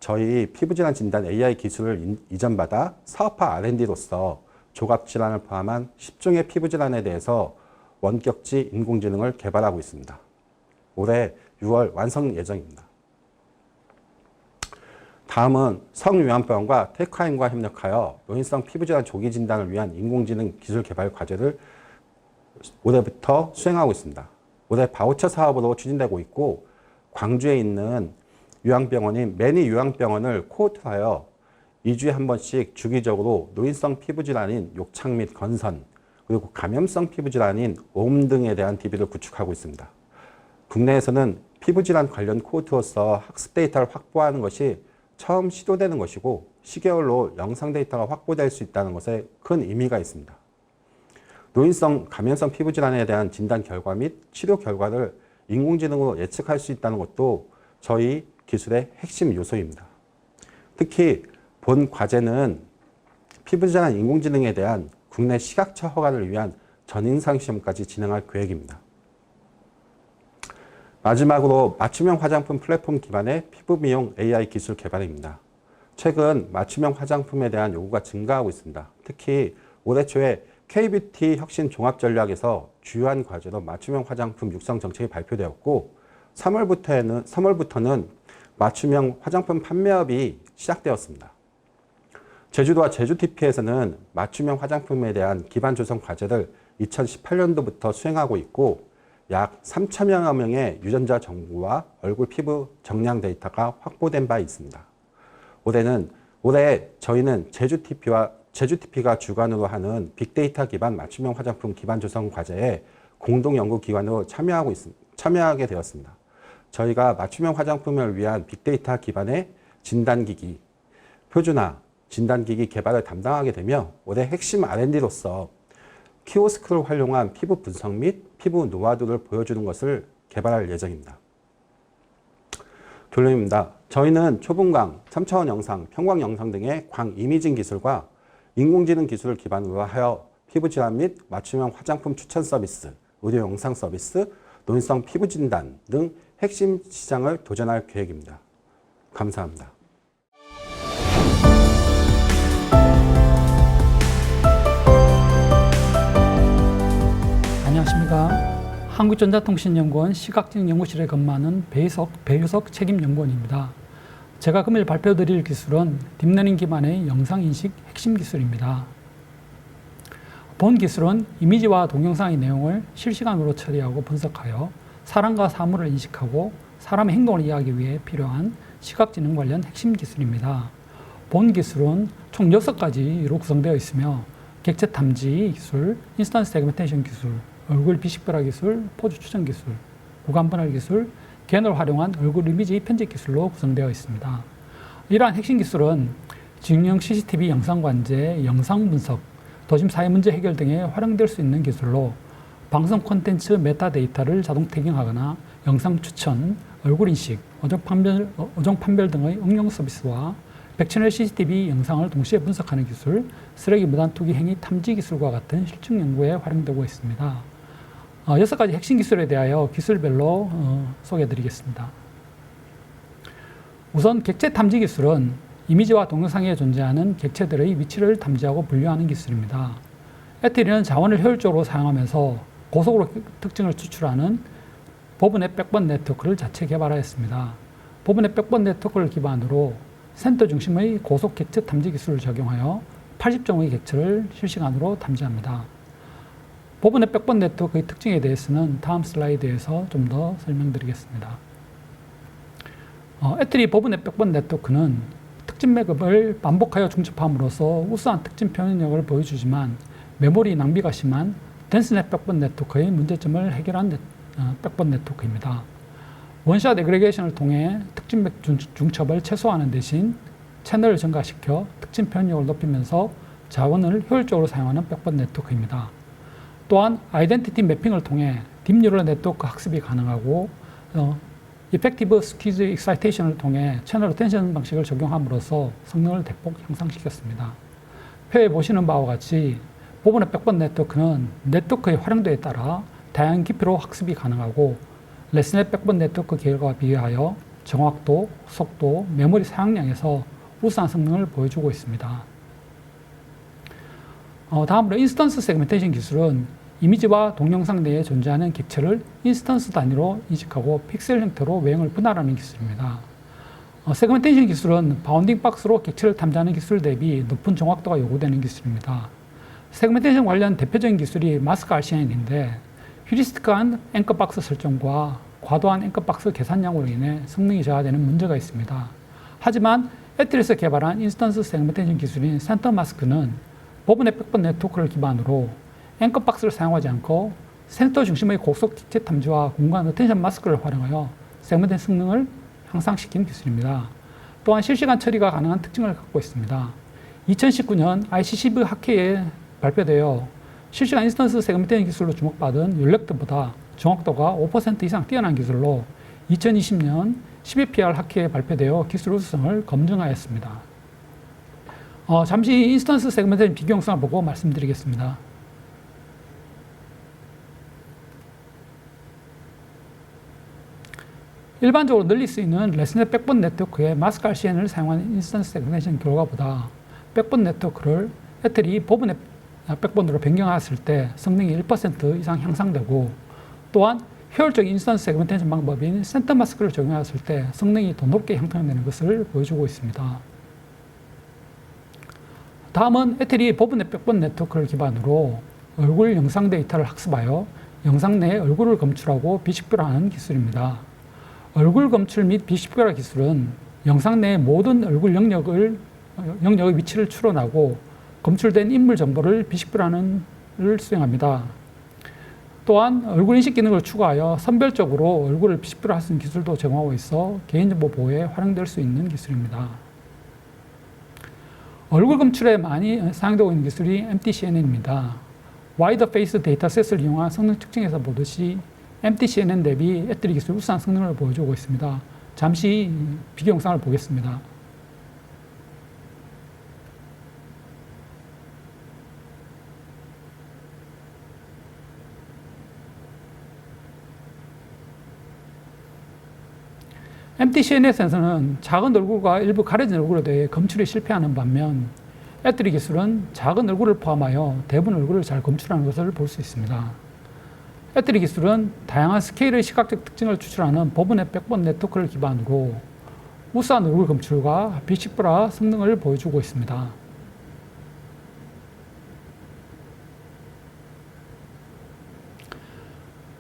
Speaker 5: 저희 피부질환 진단 AI 기술을 이전받아 사업화 R&D로서 조갑질환을 포함한 10종의 피부질환에 대해서 원격지 인공지능을 개발하고 있습니다. 올해 6월 완성 예정입니다. 다음은 성유한병원과 테크하임과 협력하여 노인성 피부질환 조기 진단을 위한 인공지능 기술 개발 과제를 올해부터 수행하고 있습니다. 올해 바우처 사업으로 추진되고 있고 광주에 있는 요양병원인 매니 요양병원을 코호트하여 2주에 한 번씩 주기적으로 노인성 피부질환인 욕창 및 건선, 그리고 감염성 피부질환인 오음 등에 대한 DB를 구축하고 있습니다. 국내에서는 피부질환 관련 코호트로서 학습 데이터를 확보하는 것이 처음 시도되는 것이고 10개월로 영상 데이터가 확보될 수 있다는 것에 큰 의미가 있습니다. 노인성 감염성 피부질환에 대한 진단 결과 및 치료 결과를 인공지능으로 예측할 수 있다는 것도 저희 기술의 핵심 요소입니다. 특히 본 과제는 피부질환 인공지능에 대한 국내 시각처 허가를 위한 전인상 시험까지 진행할 계획입니다. 마지막으로 맞춤형 화장품 플랫폼 기반의 피부 미용 AI 기술 개발입니다. 최근 맞춤형 화장품에 대한 요구가 증가하고 있습니다. 특히 올해 초에 K-뷰티 혁신 종합 전략에서 주요한 과제로 맞춤형 화장품 육성 정책이 발표되었고 3월부터는 맞춤형 화장품 판매업이 시작되었습니다. 제주도와 제주TP에서는 맞춤형 화장품에 대한 기반 조성 과제를 2018년도부터 수행하고 있고 약 3천여 명의 유전자 정보와 얼굴 피부 정량 데이터가 확보된 바 있습니다. 올해 저희는 제주TP가 주관으로 하는 빅데이터 기반 맞춤형 화장품 기반 조성 과제에 공동 연구기관으로 참여하게 되었습니다. 저희가 맞춤형 화장품을 위한 빅데이터 기반의 진단기기, 표준화, 진단기기 개발을 담당하게 되며 올해 핵심 R&D로서 키오스크를 활용한 피부 분석 및 피부 노하우를 보여주는 것을 개발할 예정입니다. 결론입니다. 저희는 초분광, 3차원 영상, 평광 영상 등의 광 이미징 기술과 인공지능 기술을 기반으로 하여 피부질환 및 맞춤형 화장품 추천 서비스, 의료 영상 서비스, 노인성 피부 진단 등 핵심 시장을 도전할 계획입니다. 감사합니다.
Speaker 6: 안녕하십니까. 한국전자통신연구원 시각지능연구실에 근무하는 배유석 책임연구원입니다. 제가 금일 발표드릴 기술은 딥러닝 기반의 영상인식 핵심 기술입니다. 본 기술은 이미지와 동영상의 내용을 실시간으로 처리하고 분석하여 사람과 사물을 인식하고 사람의 행동을 이해하기 위해 필요한 시각지능 관련 핵심 기술입니다. 본 기술은 총 6가지로 구성되어 있으며 객체 탐지 기술, 인스턴스 세그멘테이션 기술, 얼굴 비식별화 기술, 포즈 추정 기술, 구간 분할 기술, 겐을 활용한 얼굴 이미지 편집 기술로 구성되어 있습니다. 이러한 핵심 기술은 지능형 CCTV 영상 관제, 영상 분석, 도심 사회 문제 해결 등에 활용될 수 있는 기술로 방송 콘텐츠 메타데이터를 자동 태깅하거나 영상 추천, 얼굴 인식, 어종 판별 등의 응용 서비스와 100채널 CCTV 영상을 동시에 분석하는 기술, 쓰레기 무단 투기 행위 탐지 기술과 같은 실증 연구에 활용되고 있습니다. 6가지 핵심 기술에 대하여 기술별로 소개해 드리겠습니다. 우선 객체 탐지 기술은 이미지와 동영상에 존재하는 객체들의 위치를 탐지하고 분류하는 기술입니다. 에트리는 자원을 효율적으로 사용하면서 고속으로 특징을 추출하는 보브넷 백번 네트워크를 자체 개발하였습니다. 보브넷 백번 네트워크를 기반으로 센터 중심의 고속 객체 탐지 기술을 적용하여 80종의 객체를 실시간으로 탐지합니다. 보브넷 백번 네트워크의 특징에 대해서는 다음 슬라이드에서 좀 더 설명드리겠습니다. 에트리 보브넷 백번 네트워크는 특징 매듭을 반복하여 중첩함으로써 우수한 특징 표현력을 보여주지만 메모리 낭비가 심한 덴스넷 백번 네트워크의 문제점을 해결한 백번 네트워크입니다. 원샷 애그리게이션을 통해 특징 맥 중첩을 최소화하는 대신 채널을 증가시켜 특징 표현력을 높이면서 자원을 효율적으로 사용하는 백번 네트워크입니다. 또한 아이덴티티 매핑을 통해 딥뉴럴 네트워크 학습이 가능하고 이펙티브 스퀴즈 익사이테이션을 통해 채널 어텐션 방식을 적용함으로써 성능을 대폭 향상시켰습니다. 표에 보시는 바와 같이 보브넷 백번 네트워크는 네트워크의 활용도에 따라 다양한 깊이로 학습이 가능하고 레스넷 백번 네트워크 계열과 비교하여 정확도, 속도, 메모리 사용량에서 우수한 성능을 보여주고 있습니다. 다음으로 인스턴스 세그멘테이션 기술은 이미지와 동영상 내에 존재하는 객체를 인스턴스 단위로 인식하고 픽셀 형태로 외형을 분할하는 기술입니다. 세그멘테이션 기술은 바운딩 박스로 객체를 탐지하는 기술 대비 높은 정확도가 요구되는 기술입니다. 세그멘테이션 관련 대표적인 기술이 마스크 RCN인데 휴리스틱한 앵커박스 설정과 과도한 앵커박스 계산량으로 인해 성능이 저하되는 문제가 있습니다. 하지만 에트리에서 개발한 인스턴스 세그멘테이션 기술인 센터 마스크는 보브넷 백번 네트워크를 기반으로 앵커박스를 사용하지 않고 센터 중심의 고속 기체 탐지와 공간 어텐션 마스크를 활용하여 세그멘트 성능을 향상시킨 기술입니다. 또한 실시간 처리가 가능한 특징을 갖고 있습니다. 2019년 ICCV 학회에 발표되어 실시간 인스턴스 세그멘테이션 기술로 주목받은 율렉트보다 정확도가 5% 이상 뛰어난 기술로 2020년 12PR 학회에 발표되어 기술 우수성을 검증하였습니다. 잠시 인스턴스 세그멘테이션 비교 영상을 보고 말씀드리겠습니다. 일반적으로 널리 쓰이는 레스넷 백본 네트워크의 마스크 RCN을 사용한 인스턴스 세그멘테이션 결과보다 백본 네트워크를 애틀이 보브 백본으로 변경했을 때 성능이 1% 이상 향상되고, 또한 효율적인 인스턴스 세그멘테이션 방법인 센터 마스크를 적용했을 때 성능이 더 높게 향상되는 것을 보여주고 있습니다. 다음은 애틀이 보브 백본 네트워크를 기반으로 얼굴 영상 데이터를 학습하여 영상 내에 얼굴을 검출하고 비식별화하는 기술입니다. 얼굴 검출 및 비식별화 기술은 영상 내의 모든 얼굴 영역의 위치를 추론하고 검출된 인물 정보를 비식별화하는 를 수행합니다. 또한 얼굴 인식 기능을 추가하여 선별적으로 얼굴을 비식별화할 수 있는 기술도 제공하고 있어 개인정보 보호에 활용될 수 있는 기술입니다. 얼굴 검출에 많이 사용되고 있는 기술이 MTCNN입니다. 와이드 페이스 데이터셋을 이용한 성능 측정에서 보듯이 MTCNN 대비 애틀이 기술 우수한 성능을 보여주고 있습니다. 잠시 비교 영상을 보겠습니다. MTCNN 센서는 작은 얼굴과 일부 가려진 얼굴에 대해 검출이 실패하는 반면 애틀이 기술은 작은 얼굴을 포함하여 대부분 얼굴을 잘 검출하는 것을 볼 수 있습니다. 애틀이 기술은 다양한 스케일의 시각적 특징을 추출하는 보브넷 백본 네트워크를 기반으로 우수한 얼굴 검출과 비식별화 성능을 보여주고 있습니다.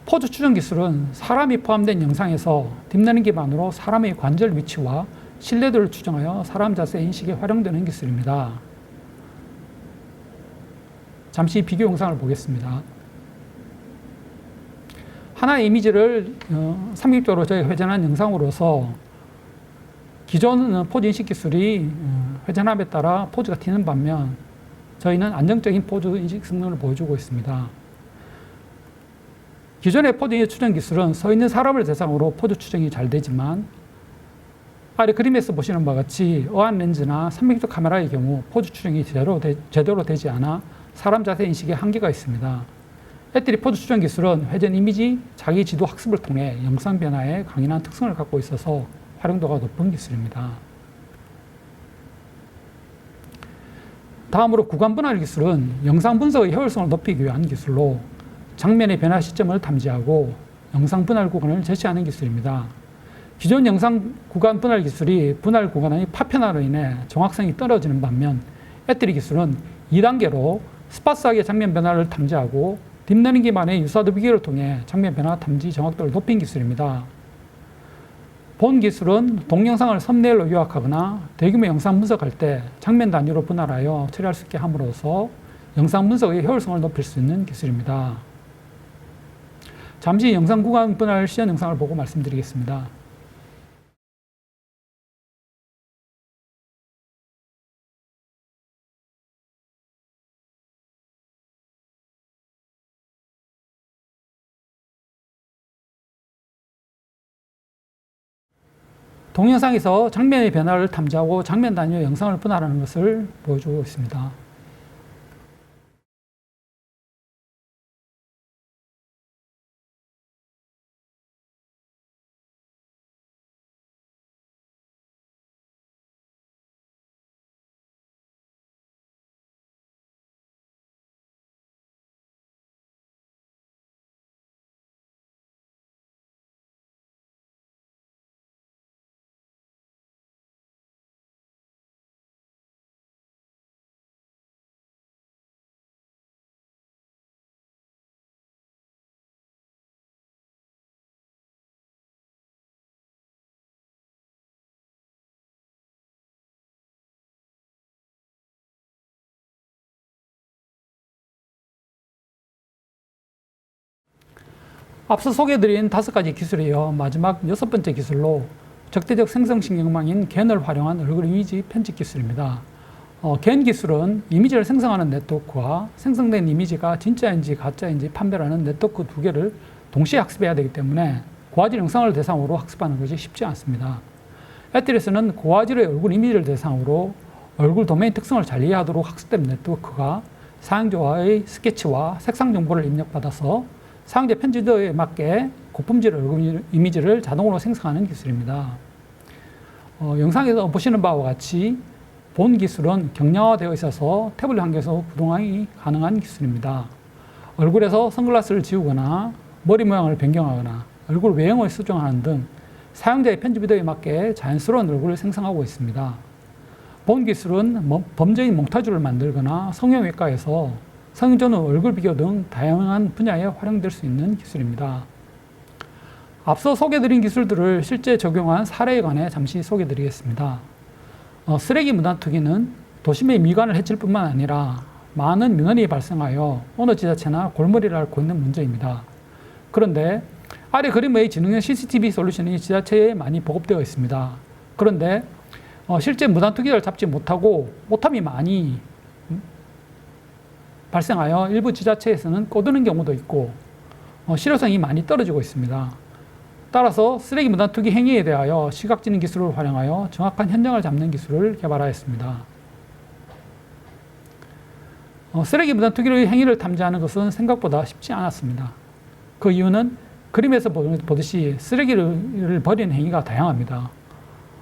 Speaker 6: 포즈 추정 기술은 사람이 포함된 영상에서 딥러닝 기반으로 사람의 관절 위치와 신뢰도를 추정하여 사람 자세 인식에 활용되는 기술입니다. 잠시 비교 영상을 보겠습니다. 하나의 이미지를 삼각적으로 저희가 회전한 영상으로서 기존 포즈 인식 기술이 회전함에 따라 포즈가 튀는 반면 저희는 안정적인 포즈 인식 성능을 보여주고 있습니다. 기존의 포즈 추정 기술은 서 있는 사람을 대상으로 포즈 추정이 잘 되지만 아래 그림에서 보시는 바와 같이 어안 렌즈나 300도 카메라의 경우 포즈 추정이 제대로 되지 않아 사람 자세 인식에 한계가 있습니다. 애틀이 포즈 추정 기술은 회전 이미지 자기 지도 학습을 통해 영상 변화에 강인한 특성을 갖고 있어서 활용도가 높은 기술입니다. 다음으로 구간 분할 기술은 영상 분석의 효율성을 높이기 위한 기술로 장면의 변화 시점을 탐지하고 영상 분할 구간을 제시하는 기술입니다. 기존 영상 구간 분할 기술이 분할 구간의 파편화로 인해 정확성이 떨어지는 반면 애틀이 기술은 2단계로 스파스하게 장면 변화를 탐지하고 딥러닝 기반의 유사도 비교를 통해 장면 변화 탐지 정확도를 높인 기술입니다. 본 기술은 동영상을 썸네일로 요약하거나 대규모 영상 분석할 때 장면 단위로 분할하여 처리할 수 있게 함으로써 영상 분석의 효율성을 높일 수 있는 기술입니다. 잠시 영상 구간 분할 시연 영상을 보고 말씀드리겠습니다. 동영상에서 장면의 변화를 탐지하고 장면 단위로 영상을 분할하는 것을 보여주고 있습니다. 앞서 소개해드린 5가지 기술이요. 마지막 6번째 기술로 적대적 생성신경망인 겐을 활용한 얼굴 이미지 편집 기술입니다. 겐 기술은 이미지를 생성하는 네트워크와 생성된 이미지가 진짜인지 가짜인지 판별하는 네트워크 2개를 동시에 학습해야 되기 때문에 고화질 영상을 대상으로 학습하는 것이 쉽지 않습니다. 에트리스는 고화질의 얼굴 이미지를 대상으로 얼굴 도메인 특성을 잘 이해하도록 학습된 네트워크가 사용자와의 스케치와 색상 정보를 입력받아서 사용자 편집도에 맞게 고품질 얼굴 이미지를 자동으로 생성하는 기술입니다. 영상에서 보시는 바와 같이 본 기술은 경량화되어 있어서 태블릿 환경에서 구동이 가능한 기술입니다. 얼굴에서 선글라스를 지우거나 머리 모양을 변경하거나 얼굴 외형을 수정하는 등 사용자의 편집 의도에 맞게 자연스러운 얼굴을 생성하고 있습니다. 본 기술은 범죄인 몽타주를 만들거나 성형외과에서 성전 후 얼굴 비교 등 다양한 분야에 활용될 수 있는 기술입니다. 앞서 소개드린 기술들을 실제 적용한 사례에 관해 잠시 소개드리겠습니다. 쓰레기 무단 투기는 도심의 미관을 해칠 뿐만 아니라 많은 민원이 발생하여 어느 지자체나 골머리를 앓고 있는 문제입니다. 그런데 아래 그림의 지능형 CCTV 솔루션이 지자체에 많이 보급되어 있습니다. 그런데 실제 무단 투기를 잡지 못하고 오탐이 많이 발생하여 일부 지자체에서는 꺼두는 경우도 있고 실효성이 많이 떨어지고 있습니다. 따라서 쓰레기 무단 투기 행위에 대하여 시각지능 기술을 활용하여 정확한 현장을 잡는 기술을 개발하였습니다. 쓰레기 무단 투기의 행위를 탐지하는 것은 생각보다 쉽지 않았습니다. 그 이유는 그림에서 보듯이 쓰레기를 버리는 행위가 다양합니다.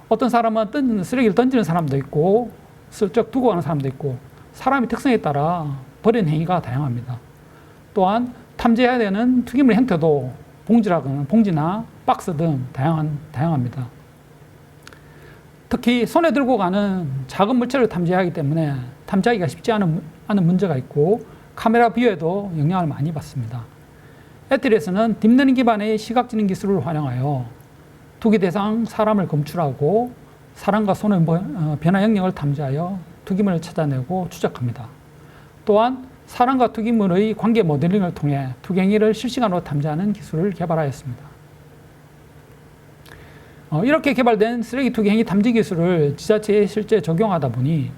Speaker 6: 어떤 사람은 쓰레기를 던지는 사람도 있고 슬쩍 두고 가는 사람도 있고 사람의 특성에 따라 버리는 행위가 다양합니다. 또한 탐지해야 되는 투기물의 형태도 봉지나 박스 등 다양합니다. 특히 손에 들고 가는 작은 물체를 탐지하기 때문에 탐지하기가 쉽지 않은 문제가 있고 카메라 비유에도 영향을 많이 받습니다. 에트리에서는 딥러닝 기반의 시각지능 기술을 활용하여 투기 대상 사람을 검출하고 사람과 손의 변화 영역을 탐지하여 투기물을 찾아내고 추적합니다. 또한 사람과 투기물의 관계 모델링을 통해 투기 행위를 실시간으로 탐지하는 기술을 개발하였습니다. 이렇게 개발된 쓰레기 투기 행위 탐지 기술을 지자체에 실제 적용하다 보니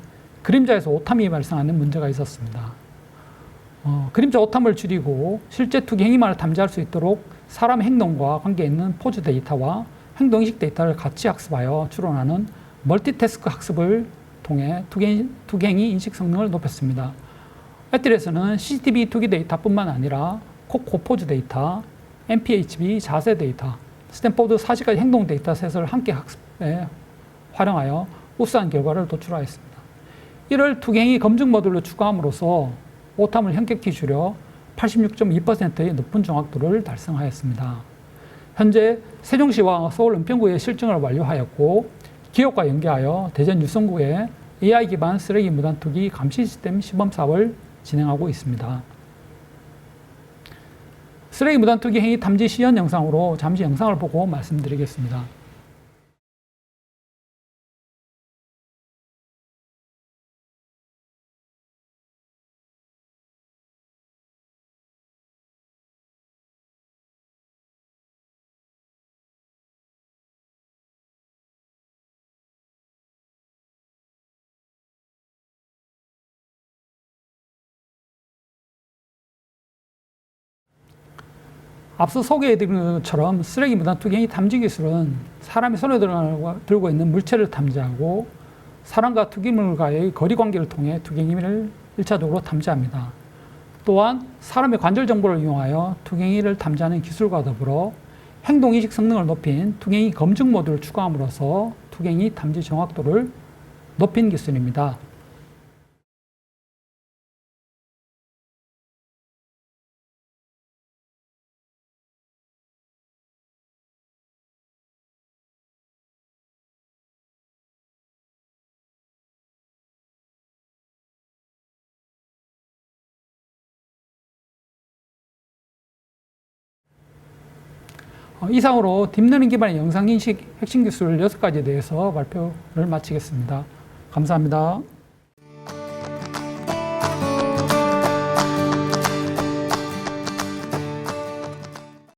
Speaker 6: 그림자에서 오탐이 발생하는 문제가 있었습니다. 그림자 오탐을 줄이고 실제 투기 행위만을 탐지할 수 있도록 사람 행동과 관계 있는 포즈 데이터와 행동인식 데이터를 같이 학습하여 추론하는 멀티태스크 학습을 통해 투기 행위 인식 성능을 높였습니다. 에트리에서는 CCTV 투기 데이터뿐만 아니라 코코 포즈 데이터, MPHB 자세 데이터, 스탠포드 4시까지 행동 데이터셋을 함께 학습에 활용하여 우수한 결과를 도출하였습니다. 이를 투기 행위 검증 모듈로 추가함으로써 오탐을 현격히 줄여 86.2%의 높은 정확도를 달성하였습니다. 현재 세종시와 서울 은평구에 실증을 완료하였고 기업과 연계하여 대전 유성구에 AI 기반 쓰레기 무단 투기 감시 시스템 시범 사업을 진행하고 있습니다. 쓰레기 무단 투기 행위 탐지 시연 영상으로 잠시 영상을 보고 말씀드리겠습니다. 앞서 소개해드린 것처럼 쓰레기 무단 투기 행위 탐지 기술은 사람이 손에 들고 있는 물체를 탐지하고 사람과 투기물과의 거리 관계를 통해 투기 행위를 1차적으로 탐지합니다. 또한 사람의 관절 정보를 이용하여 투기 행위를 탐지하는 기술과 더불어 행동인식 성능을 높인 투기 행위 검증 모듈을 추가함으로써 투기 행위 탐지 정확도를 높인 기술입니다. 이상으로 딥러닝 기반의 영상인식 핵심 기술 6가지에 대해서 발표를 마치겠습니다. 감사합니다.